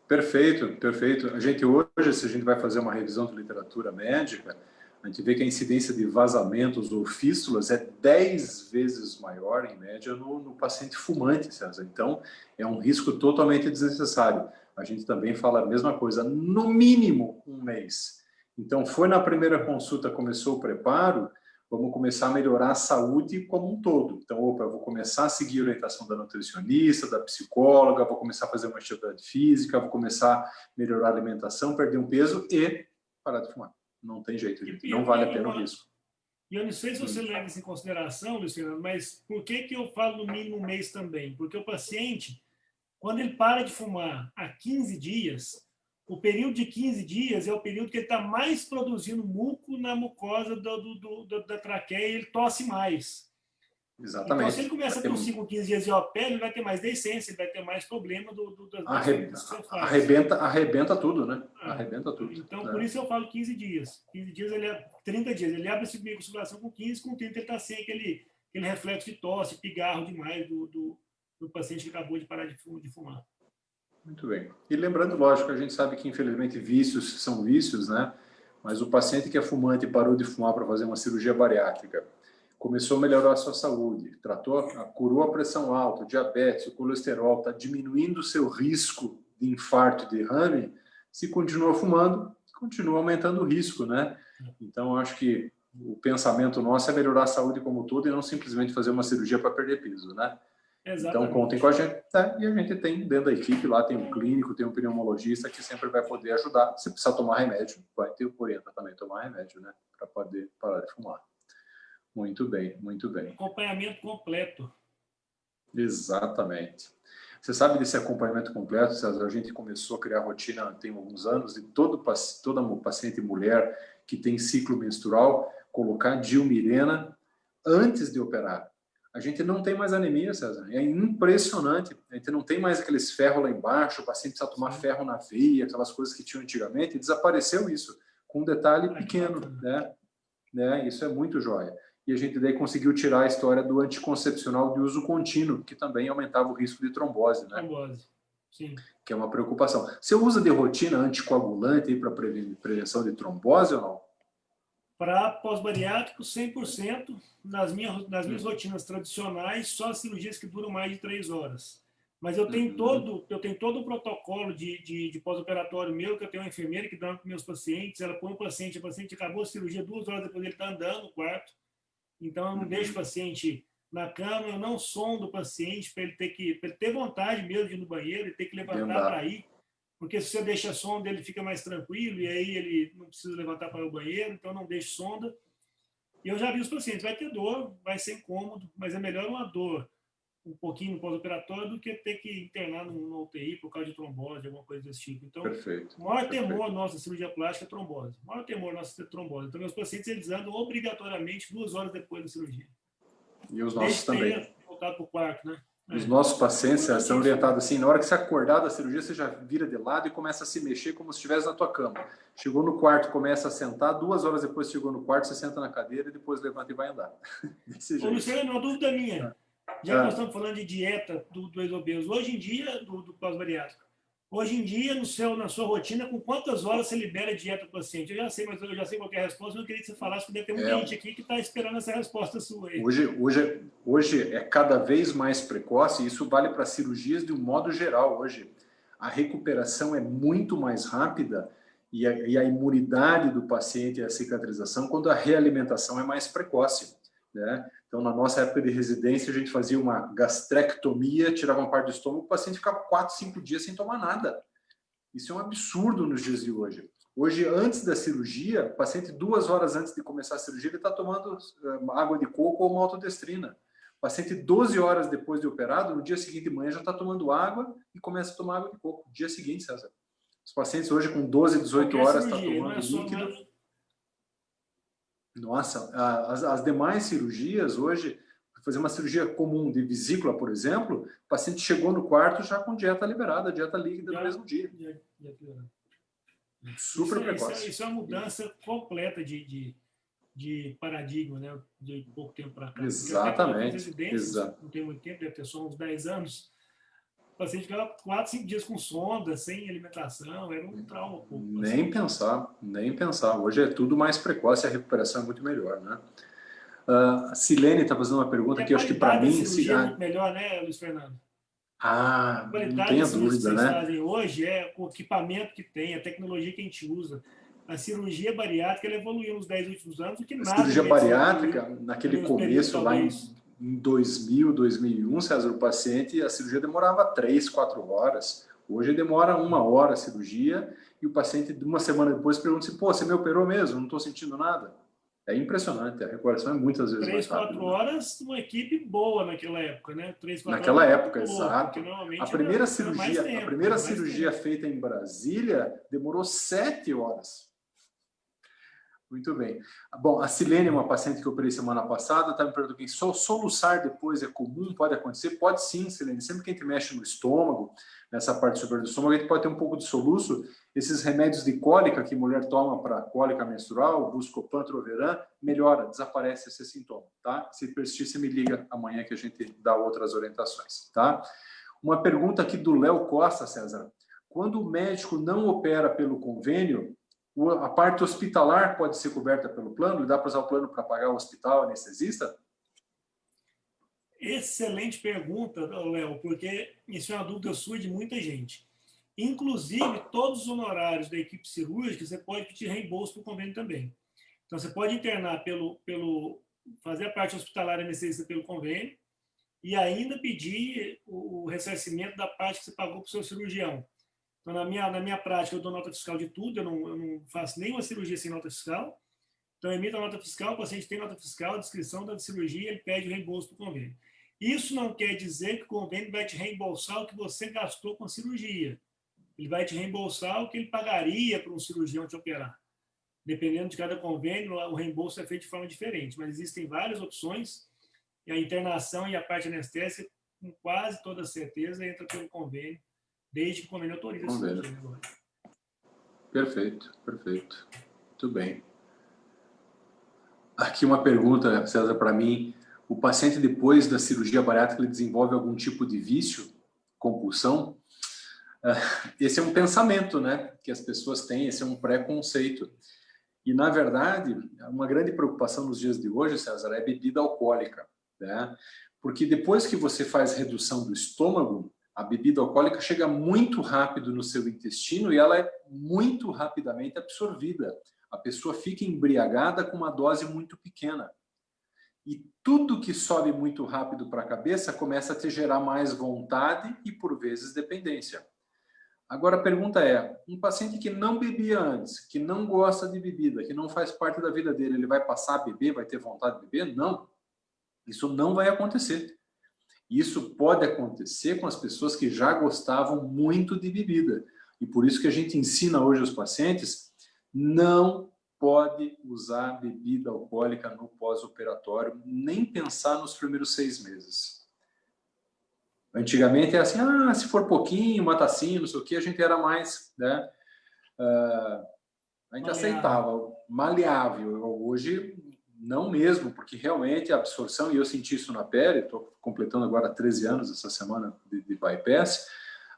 A: Perfeito, perfeito. A gente hoje, se a gente vai fazer uma revisão de literatura médica, a gente vê que a incidência de vazamentos ou fístulas é 10 vezes maior, em média, no paciente fumante, César. Então, é um risco totalmente desnecessário. A gente também fala a mesma coisa, no mínimo 1 mês. Então, foi na primeira consulta, começou o preparo, vamos começar a melhorar a saúde como um todo. Então, eu vou começar a seguir a orientação da nutricionista, da psicóloga, vou começar a fazer uma atividade física, vou começar a melhorar a alimentação, perder um peso e parar de fumar. Não tem jeito, gente. Não vale a pena o risco.
B: E eu não sei se você leva isso em consideração, Luciano, mas por que eu falo no mínimo 1 mês também? Porque o paciente, Quando ele para de fumar há 15 dias, o período de 15 dias é o período que ele está mais produzindo muco na mucosa da traqueia e ele tosse mais. Então, se ele
A: Exatamente.
B: começa a tossir com 15 dias de OPEL, ele vai ter mais decência, ele vai ter mais problema das feridas que você faz.
A: Arrebenta tudo, né? Arrebenta tudo.
B: Então, por isso eu falo 15 dias. 15 dias, 30 dias. Ele abre essa microcirculação com 15, com 30 ele está sem aquele reflexo de tosse, pigarro demais do paciente que acabou de parar de fumar.
A: Muito bem. E lembrando, lógico, a gente sabe que, infelizmente, vícios são vícios, né? Mas o paciente que é fumante e parou de fumar para fazer uma cirurgia bariátrica, começou a melhorar a sua saúde, curou a pressão alta, o diabetes, o colesterol, está diminuindo o seu risco de infarto e derrame, se continua fumando, continua aumentando o risco, né? Então, eu acho que o pensamento nosso é melhorar a saúde como um todo e não simplesmente fazer uma cirurgia para perder peso, né?
B: Exatamente.
A: Então, contem com a gente. E a gente tem, dentro da equipe, lá tem um clínico, tem um pneumologista que sempre vai poder ajudar. Se precisar tomar remédio, vai ter orienta também tomar remédio, né? Para poder parar de fumar. Muito bem, muito bem.
B: Acompanhamento completo.
A: Exatamente. Você sabe desse acompanhamento completo, César? A gente começou a criar rotina tem alguns anos de toda paciente mulher que tem ciclo menstrual colocar Dilmirena antes de operar. A gente não tem mais anemia, César. É impressionante. A gente não tem mais aqueles ferros lá embaixo, o paciente precisa tomar ferro na veia, aquelas coisas que tinham antigamente. Desapareceu isso, com um detalhe pequeno, né? Isso é muito jóia. E a gente daí conseguiu tirar a história do anticoncepcional de uso contínuo, que também aumentava o risco de trombose, né?
B: Trombose, sim.
A: Que é uma preocupação. Você usa de rotina anticoagulante para prevenção de trombose ou não?
B: Para pós-bariátrico, 100%. Nas minhas rotinas tradicionais, só cirurgias que duram mais de 3 horas. Mas eu tenho todo o protocolo de pós-operatório meu, que eu tenho uma enfermeira que dá para meus pacientes, ela põe o paciente acabou a cirurgia, 2 horas depois ele está andando no quarto. Então, eu não deixo o paciente na cama, eu não sondo o paciente para ele ter vontade mesmo de ir no banheiro, ele ter que levantar para ir, porque se você deixa a sonda, ele fica mais tranquilo e aí ele não precisa levantar para ir ao banheiro, então eu não deixo sonda. E eu já vi os pacientes, vai ter dor, vai ser incômodo, mas é melhor uma dor um pouquinho no pós-operatório do que ter que internar no UTI por causa de trombose, alguma coisa desse tipo. Então, o maior temor nosso da cirurgia plástica é trombose. O maior temor nosso é trombose. Então, meus pacientes, eles andam obrigatoriamente 2 horas depois da cirurgia.
A: E os nossos também.
B: Desde voltado para o quarto, né?
A: Os nossos pacientes são orientados assim, na hora que você acordar da cirurgia, você já vira de lado e começa a se mexer como se estivesse na tua cama. Chegou no quarto, começa a sentar, 2 horas depois chegou no quarto, você senta na cadeira e depois levanta e vai andar.
B: Ô, Luciano, uma dúvida minha. Já que nós estamos falando de dieta do ex-obeso, hoje em dia, do pós-bariátrico, hoje em dia, na sua rotina, com quantas horas você libera dieta para o paciente? Eu já sei, mas eu já sei qual é a resposta, mas eu queria que você falasse, porque deve ter muita gente aqui que está esperando essa resposta sua aí.
A: Hoje é cada vez mais precoce, e isso vale para cirurgias de um modo geral. Hoje, a recuperação é muito mais rápida e a imunidade do paciente e a cicatrização quando a realimentação é mais precoce, né? Então, na nossa época de residência, a gente fazia uma gastrectomia, tirava uma parte do estômago, o paciente ficava 4, 5 dias sem tomar nada. Isso é um absurdo nos dias de hoje. Hoje, antes da cirurgia, o paciente 2 horas antes de começar a cirurgia, ele está tomando água de coco ou maltodestrina. O paciente 12 horas depois de operado, no dia seguinte de manhã já está tomando água e começa a tomar água de coco. Dia seguinte, César. Os pacientes hoje com 12, 18 horas estão tomando líquido. Nossa, as demais cirurgias hoje, fazer uma cirurgia comum de vesícula, por exemplo, o paciente chegou no quarto já com dieta liberada, dieta líquida no mesmo dia. Super precoce.
B: Isso é uma mudança completa de paradigma, né? De pouco tempo para cá.
A: Exatamente.
B: Não tem muito tempo, deve ter só uns 10 anos. O paciente ficava 4, 5 dias com sonda, sem alimentação, era um trauma.
A: Nem pensar. Hoje é tudo mais precoce, a recuperação é muito melhor, né? A Silene está fazendo uma pergunta que eu acho que para mim...
B: é muito melhor, né, Luiz Fernando?
A: Não tenha dúvida, né?
B: A fazem hoje é o equipamento que tem, a tecnologia que a gente usa. A cirurgia bariátrica ela evoluiu nos 10 últimos anos, que nada.
A: A cirurgia bariátrica, naquele começo lá em 2000, 2001, César, o paciente, a cirurgia demorava 3, 4 horas. Hoje demora 1 hora a cirurgia e o paciente, uma semana depois, pergunta assim, pô, você me operou mesmo? Não estou sentindo nada. É impressionante, a recuperação é muitas vezes
B: 3,
A: mais
B: 4
A: rápida.
B: horas, uma equipe boa naquela época, né? 3, 4
A: Naquela
B: horas
A: época,
B: muito boa, porque
A: exato.
B: normalmente era mais tempo.
A: A primeira cirurgia feita em Brasília demorou 7 horas. Muito bem. Bom, a Silene é uma paciente que eu operei semana passada, está me perguntando aqui, soluçar depois é comum? Pode acontecer? Pode sim, Silene. Sempre que a gente mexe no estômago, nessa parte superior do estômago, a gente pode ter um pouco de soluço. Esses remédios de cólica que a mulher toma para cólica menstrual, Buscopan, Troveran, melhora, desaparece esse sintoma, tá? Se persistir, você me liga amanhã que a gente dá outras orientações, tá? Uma pergunta aqui do Léo Costa, César. Quando o médico não opera pelo convênio, a parte hospitalar pode ser coberta pelo plano? Dá para usar o plano para pagar o hospital, anestesista?
B: Excelente pergunta, Léo, porque isso é uma dúvida sua de muita gente. Inclusive, todos os honorários da equipe cirúrgica, você pode pedir reembolso para o convênio também. Então, você pode internar fazer a parte hospitalar anestesista pelo convênio e ainda pedir o ressarcimento da parte que você pagou para o seu cirurgião. Então, na minha prática, eu dou nota fiscal de tudo, eu não faço nenhuma cirurgia sem nota fiscal. Então, eu emito a nota fiscal, o paciente tem nota fiscal, descrição da cirurgia, ele pede o reembolso do convênio. Isso não quer dizer que o convênio vai te reembolsar o que você gastou com a cirurgia. Ele vai te reembolsar o que ele pagaria para um cirurgião te operar. Dependendo de cada convênio, o reembolso é feito de forma diferente, mas existem várias opções, e a internação e a parte anestésica, com quase toda certeza, entra pelo convênio, desde que o convênio autoriza a cirurgia.
A: Perfeito, perfeito. Muito bem. Aqui uma pergunta, César, para mim. O paciente, depois da cirurgia bariátrica, ele desenvolve algum tipo de vício, compulsão? Esse é um pensamento, né, que as pessoas têm, esse é um preconceito. E, na verdade, uma grande preocupação nos dias de hoje, César, é bebida alcoólica, né? Porque depois que você faz redução do estômago, a bebida alcoólica chega muito rápido no seu intestino e ela é muito rapidamente absorvida. A pessoa fica embriagada com uma dose muito pequena. E tudo que sobe muito rápido para a cabeça começa a te gerar mais vontade e, por vezes, dependência. Agora a pergunta é, um paciente que não bebia antes, que não gosta de bebida, que não faz parte da vida dele, ele vai passar a beber, vai ter vontade de beber? Não. Isso não vai acontecer. Isso pode acontecer com as pessoas que já gostavam muito de bebida. E por isso que a gente ensina hoje aos pacientes, não pode usar bebida alcoólica no pós-operatório, nem pensar nos primeiros 6 meses. Antigamente era assim, se for pouquinho, uma tacinha, não sei o que, a gente era mais, né? A gente aceitava, maleável. Hoje, não mesmo, porque realmente a absorção, e eu senti isso na pele, estou completando agora 13 anos essa semana de bypass,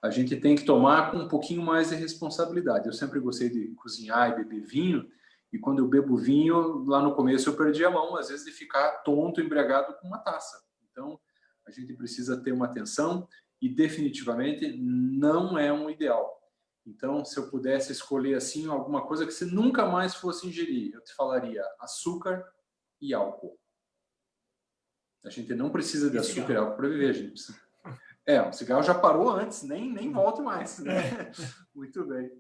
A: a gente tem que tomar com um pouquinho mais de responsabilidade. Eu sempre gostei de cozinhar e beber vinho, e quando eu bebo vinho, lá no começo eu perdi a mão, às vezes, de ficar tonto, embriagado com uma taça. Então, a gente precisa ter uma atenção e definitivamente não é um ideal. Então, se eu pudesse escolher assim alguma coisa que você nunca mais fosse ingerir, eu te falaria açúcar e álcool. A gente não precisa de açúcar e álcool para viver, a gente precisa. O cigarro já parou antes, nem volte mais, né? Muito bem,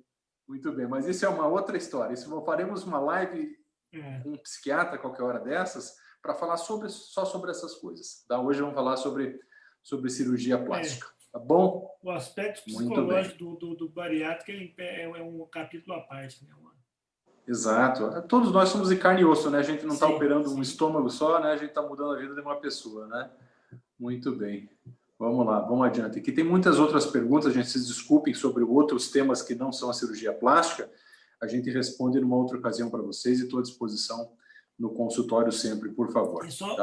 A: muito bem. Mas isso é uma outra história. Faremos uma live com um psiquiatra qualquer hora dessas para falar só sobre essas coisas. Tá? Hoje vamos falar sobre cirurgia plástica. Tá bom?
B: O aspecto psicológico do bariátrico é um capítulo à parte, né?
A: Exato. Todos nós somos de carne e osso, né? A gente não está operando um estômago só, né? A gente está mudando a vida de uma pessoa, né? Muito bem. Vamos lá, vamos adiante. Aqui tem muitas outras perguntas, gente, se desculpem sobre outros temas que não são a cirurgia plástica. A gente responde numa outra ocasião para vocês e estou à disposição no consultório sempre, por favor.
B: E só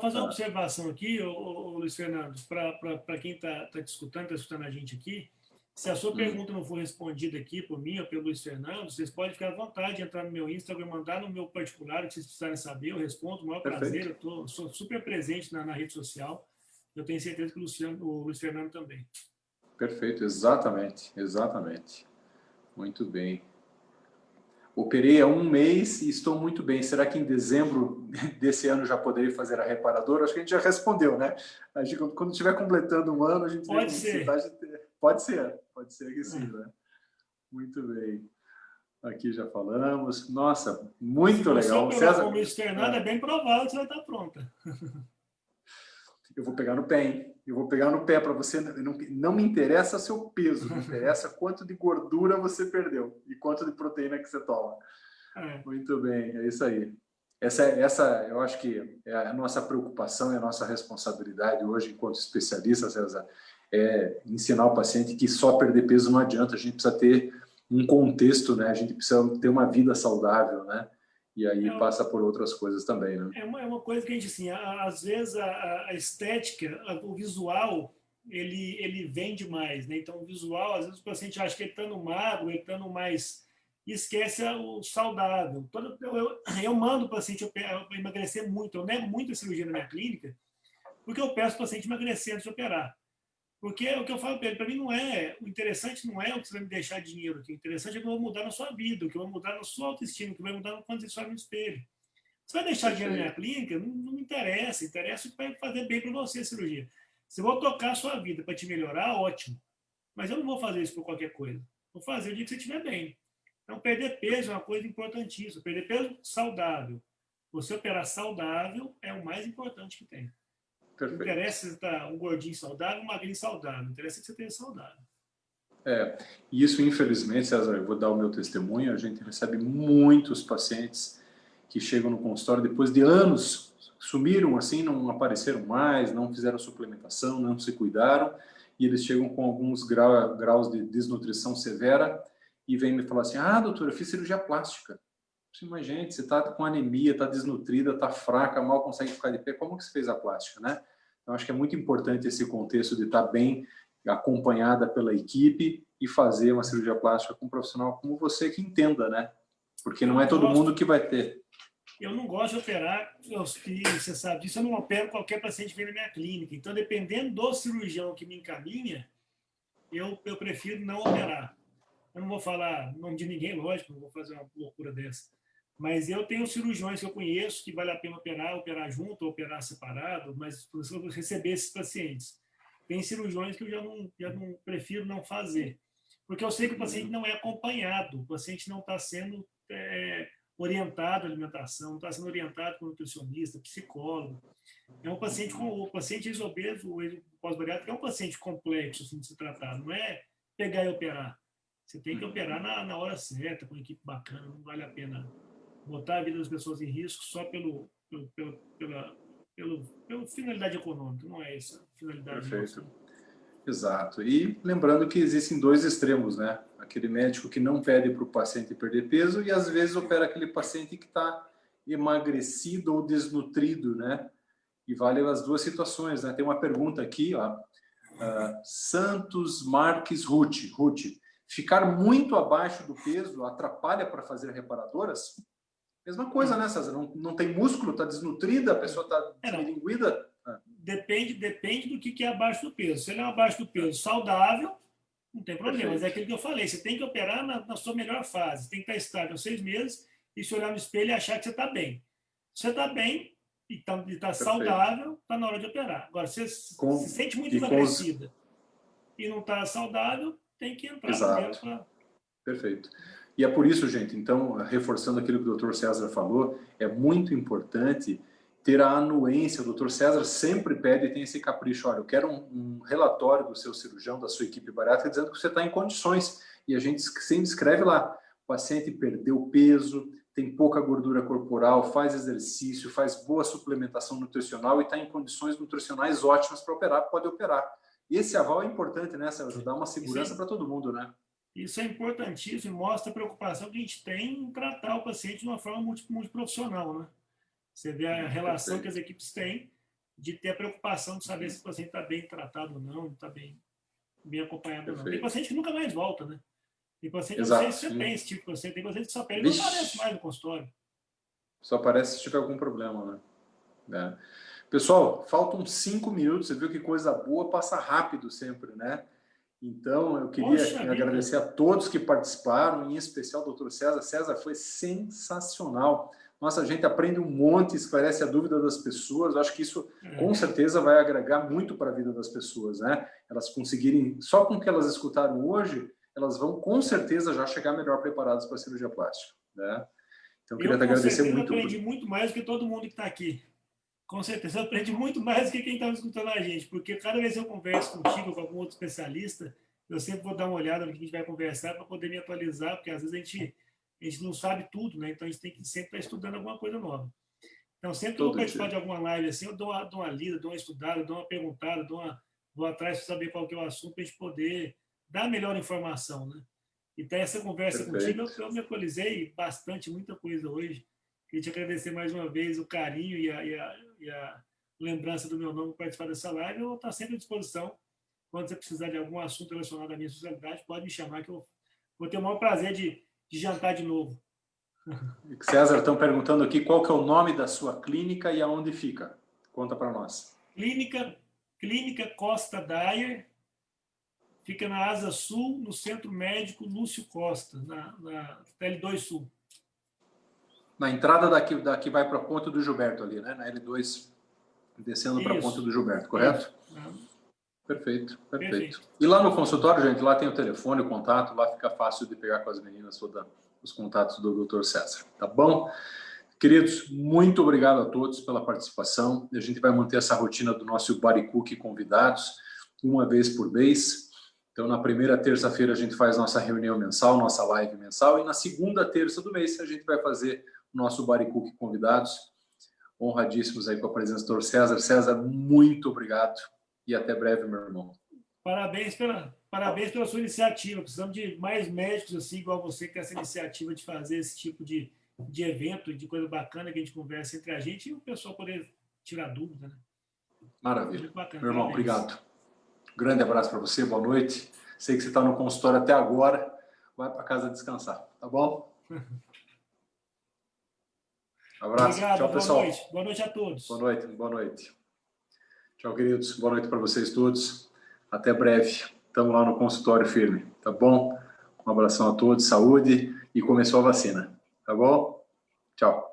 B: fazer uma observação aqui, Luiz Fernando, para quem está escutando a gente aqui, se a sua pergunta não for respondida aqui por mim ou pelo Luiz Fernando, vocês podem ficar à vontade de entrar no meu Instagram, mandar no meu particular, que vocês precisarem saber, eu respondo com o maior prazer, eu sou super presente na rede social, eu tenho certeza que o Luiz Fernando também.
A: Perfeito, exatamente. Muito bem. Operei há 1 mês e estou muito bem. Será que em dezembro desse ano já poderei fazer a reparadora? Acho que a gente já respondeu, né? A gente, quando estiver completando 1 ano, a gente
B: pode ser.
A: Pode ser que sim, né? Muito bem. aqui já falamos. Nossa, muito
B: Se você
A: legal.
B: operar
A: César,
B: com o Luiz Fernando, é bem provável que você vai estar pronta.
A: eu vou pegar no pé, hein? Eu vou pegar no pé para você. Não me interessa seu peso, me interessa quanto de gordura você perdeu e quanto de proteína que você toma.
B: É.
A: Muito bem, é isso aí. Eu acho que é a nossa preocupação e a nossa responsabilidade hoje, enquanto especialista, César, é ensinar o paciente que só perder peso não adianta. A gente precisa ter um contexto, né? A gente precisa ter uma vida saudável, né? E aí passa por outras coisas também, né?
B: É uma coisa que a gente, assim, às vezes a estética, o visual, ele vende mais, né? Então, o visual, às vezes o paciente acha que ele está no magro, ele está no mais... E esquece o saudável. Eu mando o paciente emagrecer muito, eu nego muito a cirurgia na minha clínica, porque eu peço o paciente emagrecer antes de operar. Porque o que eu falo para ele, para mim não é, o interessante não é o que você vai me deixar dinheiro aqui, o interessante é o que eu vou mudar na sua vida, o que eu vou mudar na sua autoestima, o que vai mudar quando você olha no espelho. Você vai deixar dinheiro na minha clínica? Não me interessa. Interessa o que vai fazer bem para você a cirurgia. Se eu vou tocar a sua vida para te melhorar, ótimo. Mas eu não vou fazer isso por qualquer coisa. Vou fazer o dia que você estiver bem. Então, perder peso é uma coisa importantíssima. Perder peso saudável. Você operar saudável é o mais importante que tem. Não
A: Perfeito.
B: interessa se você está um gordinho saudável, um magrinho saudável. Não interessa que você tenha saudável.
A: E isso, infelizmente, César, eu vou dar o meu testemunho, a gente recebe muitos pacientes que chegam no consultório depois de anos, sumiram assim, não apareceram mais, não fizeram suplementação, não se cuidaram, e eles chegam com alguns graus de desnutrição severa e vêm me falar assim, doutor, eu fiz cirurgia plástica. Mas, gente, você está com anemia, está desnutrida, está fraca, mal consegue ficar de pé, como que você fez a plástica, né? Então, acho que é muito importante esse contexto de estar bem acompanhada pela equipe e fazer uma cirurgia plástica com um profissional como você que entenda, né? Porque não é todo mundo que vai ter.
B: Eu não gosto de operar, você sabe disso, eu não opero qualquer paciente que vem na minha clínica. Então, dependendo do cirurgião que me encaminha, eu prefiro não operar. Eu não vou falar nome de ninguém, lógico, não vou fazer uma loucura dessa. Mas eu tenho cirurgiões que eu conheço que vale a pena operar junto ou operar separado, mas eu vou receber esses pacientes. Tem cirurgiões que eu já não prefiro não fazer, porque eu sei que o paciente não é acompanhado, o paciente não está sendo orientado à alimentação, não está sendo orientado com nutricionista, psicólogo. É um paciente com o paciente ex-obeso, pós-bariátrico, é um paciente complexo assim, de se tratar, não é pegar e operar. Você tem que operar na hora certa, com uma equipe bacana, não vale a pena botar a vida das pessoas em risco só pela finalidade econômica, não é essa a finalidade.
A: Perfeito. Exato. E lembrando que existem dois extremos, né? Aquele médico que não pede para o paciente perder peso e às vezes opera aquele paciente que está emagrecido ou desnutrido, né? E vale as duas situações, né? Tem uma pergunta aqui, ó. Santos Marques Ruth, ficar muito abaixo do peso atrapalha para fazer reparadoras? Mesma coisa, né, César? Não tem músculo, está desnutrida, a pessoa está desmilinguida?
B: Depende do que é abaixo do peso. Se ele é abaixo do peso saudável, não tem problema. Perfeito. Mas é aquilo que eu falei, você tem que operar na sua melhor fase. Você tem que estar estável 6 meses e se olhar no espelho e achar que você está bem. Se você está bem e está saudável, está na hora de operar. Agora, se você se sente muito emagrecida e não está saudável, tem que entrar primeiro para...
A: Perfeito. E é por isso, gente, então, reforçando aquilo que o Dr. César falou, é muito importante ter a anuência. O Dr. César sempre pede e tem esse capricho. Olha, eu quero um relatório do seu cirurgião, da sua equipe bariátrica, dizendo que você está em condições. E a gente sempre escreve lá, o paciente perdeu peso, tem pouca gordura corporal, faz exercício, faz boa suplementação nutricional e está em condições nutricionais ótimas para operar, pode operar. E esse aval é importante, né, César? Dá uma segurança para todo mundo, né?
B: Isso é importantíssimo e mostra a preocupação que a gente tem em tratar o paciente de uma forma multiprofissional, né? Você vê a relação que as equipes têm de ter a preocupação de saber se o paciente está bem tratado ou não, está bem acompanhado ou não. Tem paciente que nunca mais volta, né? Tem paciente,
A: Exato,
B: não sei se você tem esse tipo de paciente, tem paciente que só pega e não aparece mais no consultório.
A: Só aparece se tiver algum problema, né? Pessoal, faltam 5 minutos, você viu que coisa boa, passa rápido sempre, né? Então, eu queria agradecer a todos que participaram, em especial o Dr. César. César, foi sensacional. Nossa, a gente aprende um monte, esclarece a dúvida das pessoas. Eu acho que isso, com certeza, vai agregar muito para a vida das pessoas, né? Elas conseguirem, só com o que elas escutaram hoje, elas vão com certeza já chegar melhor preparadas para a cirurgia plástica, né? Então, eu queria te agradecer muito.
B: Eu aprendi muito mais do que todo mundo que está aqui. Com certeza, eu aprendi muito mais do que quem estava escutando a gente, porque cada vez que eu converso contigo ou com algum outro especialista, eu sempre vou dar uma olhada no que a gente vai conversar para poder me atualizar, porque às vezes a gente não sabe tudo, né? Então a gente tem que sempre estar estudando alguma coisa nova. Então, sempre que eu vou participar de alguma live assim, eu dou uma lida, dou uma estudada, dou uma perguntada, vou atrás para saber qual que é o assunto, para a gente poder dar a melhor informação, né? Então, essa conversa contigo, eu me atualizei bastante, muita coisa hoje. Queria te agradecer mais uma vez o carinho e a lembrança do meu nome para participar dessa live. Eu vou estar sempre à disposição. Quando você precisar de algum assunto relacionado à minha sociedade, pode me chamar, que eu vou ter o maior prazer de jantar de novo.
A: César, estão perguntando aqui qual que é o nome da sua clínica e aonde fica. Conta para nós.
B: Clínica Costa Dyer. Fica na Asa Sul, no Centro Médico Lúcio Costa, na L2 Sul.
A: Na entrada daqui vai para a Ponte do Gilberto ali, né? Na L2, descendo para a Ponte do Gilberto, correto? Perfeito. E lá no consultório, gente, lá tem o telefone, o contato, lá fica fácil de pegar com as meninas os contatos do Dr. César, tá bom? Queridos, muito obrigado a todos pela participação. A gente vai manter essa rotina do nosso Baricook convidados, uma vez por mês. Então, na primeira terça-feira a gente faz nossa reunião mensal, nossa live mensal, e na segunda terça do mês a gente vai fazer o nosso Baricook convidados. Honradíssimos aí com a presença do Dr. César. César, muito obrigado e até breve, meu irmão.
B: Parabéns pela sua iniciativa. Precisamos de mais médicos assim, igual você, que tem essa iniciativa de fazer esse tipo de evento, de coisa bacana que a gente conversa entre a gente e o pessoal poder tirar dúvida, né?
A: Maravilha. Meu irmão, obrigado. Grande abraço para você, boa noite. Sei que você está no consultório até agora. Vai para casa descansar, tá bom? Abraço.
B: Obrigado,
A: tchau, pessoal.
B: Boa noite a todos.
A: Boa noite. Tchau, queridos. Boa noite para vocês todos. Até breve. Estamos lá no consultório firme, tá bom? Um abração a todos, saúde e começou a vacina, tá bom? Tchau.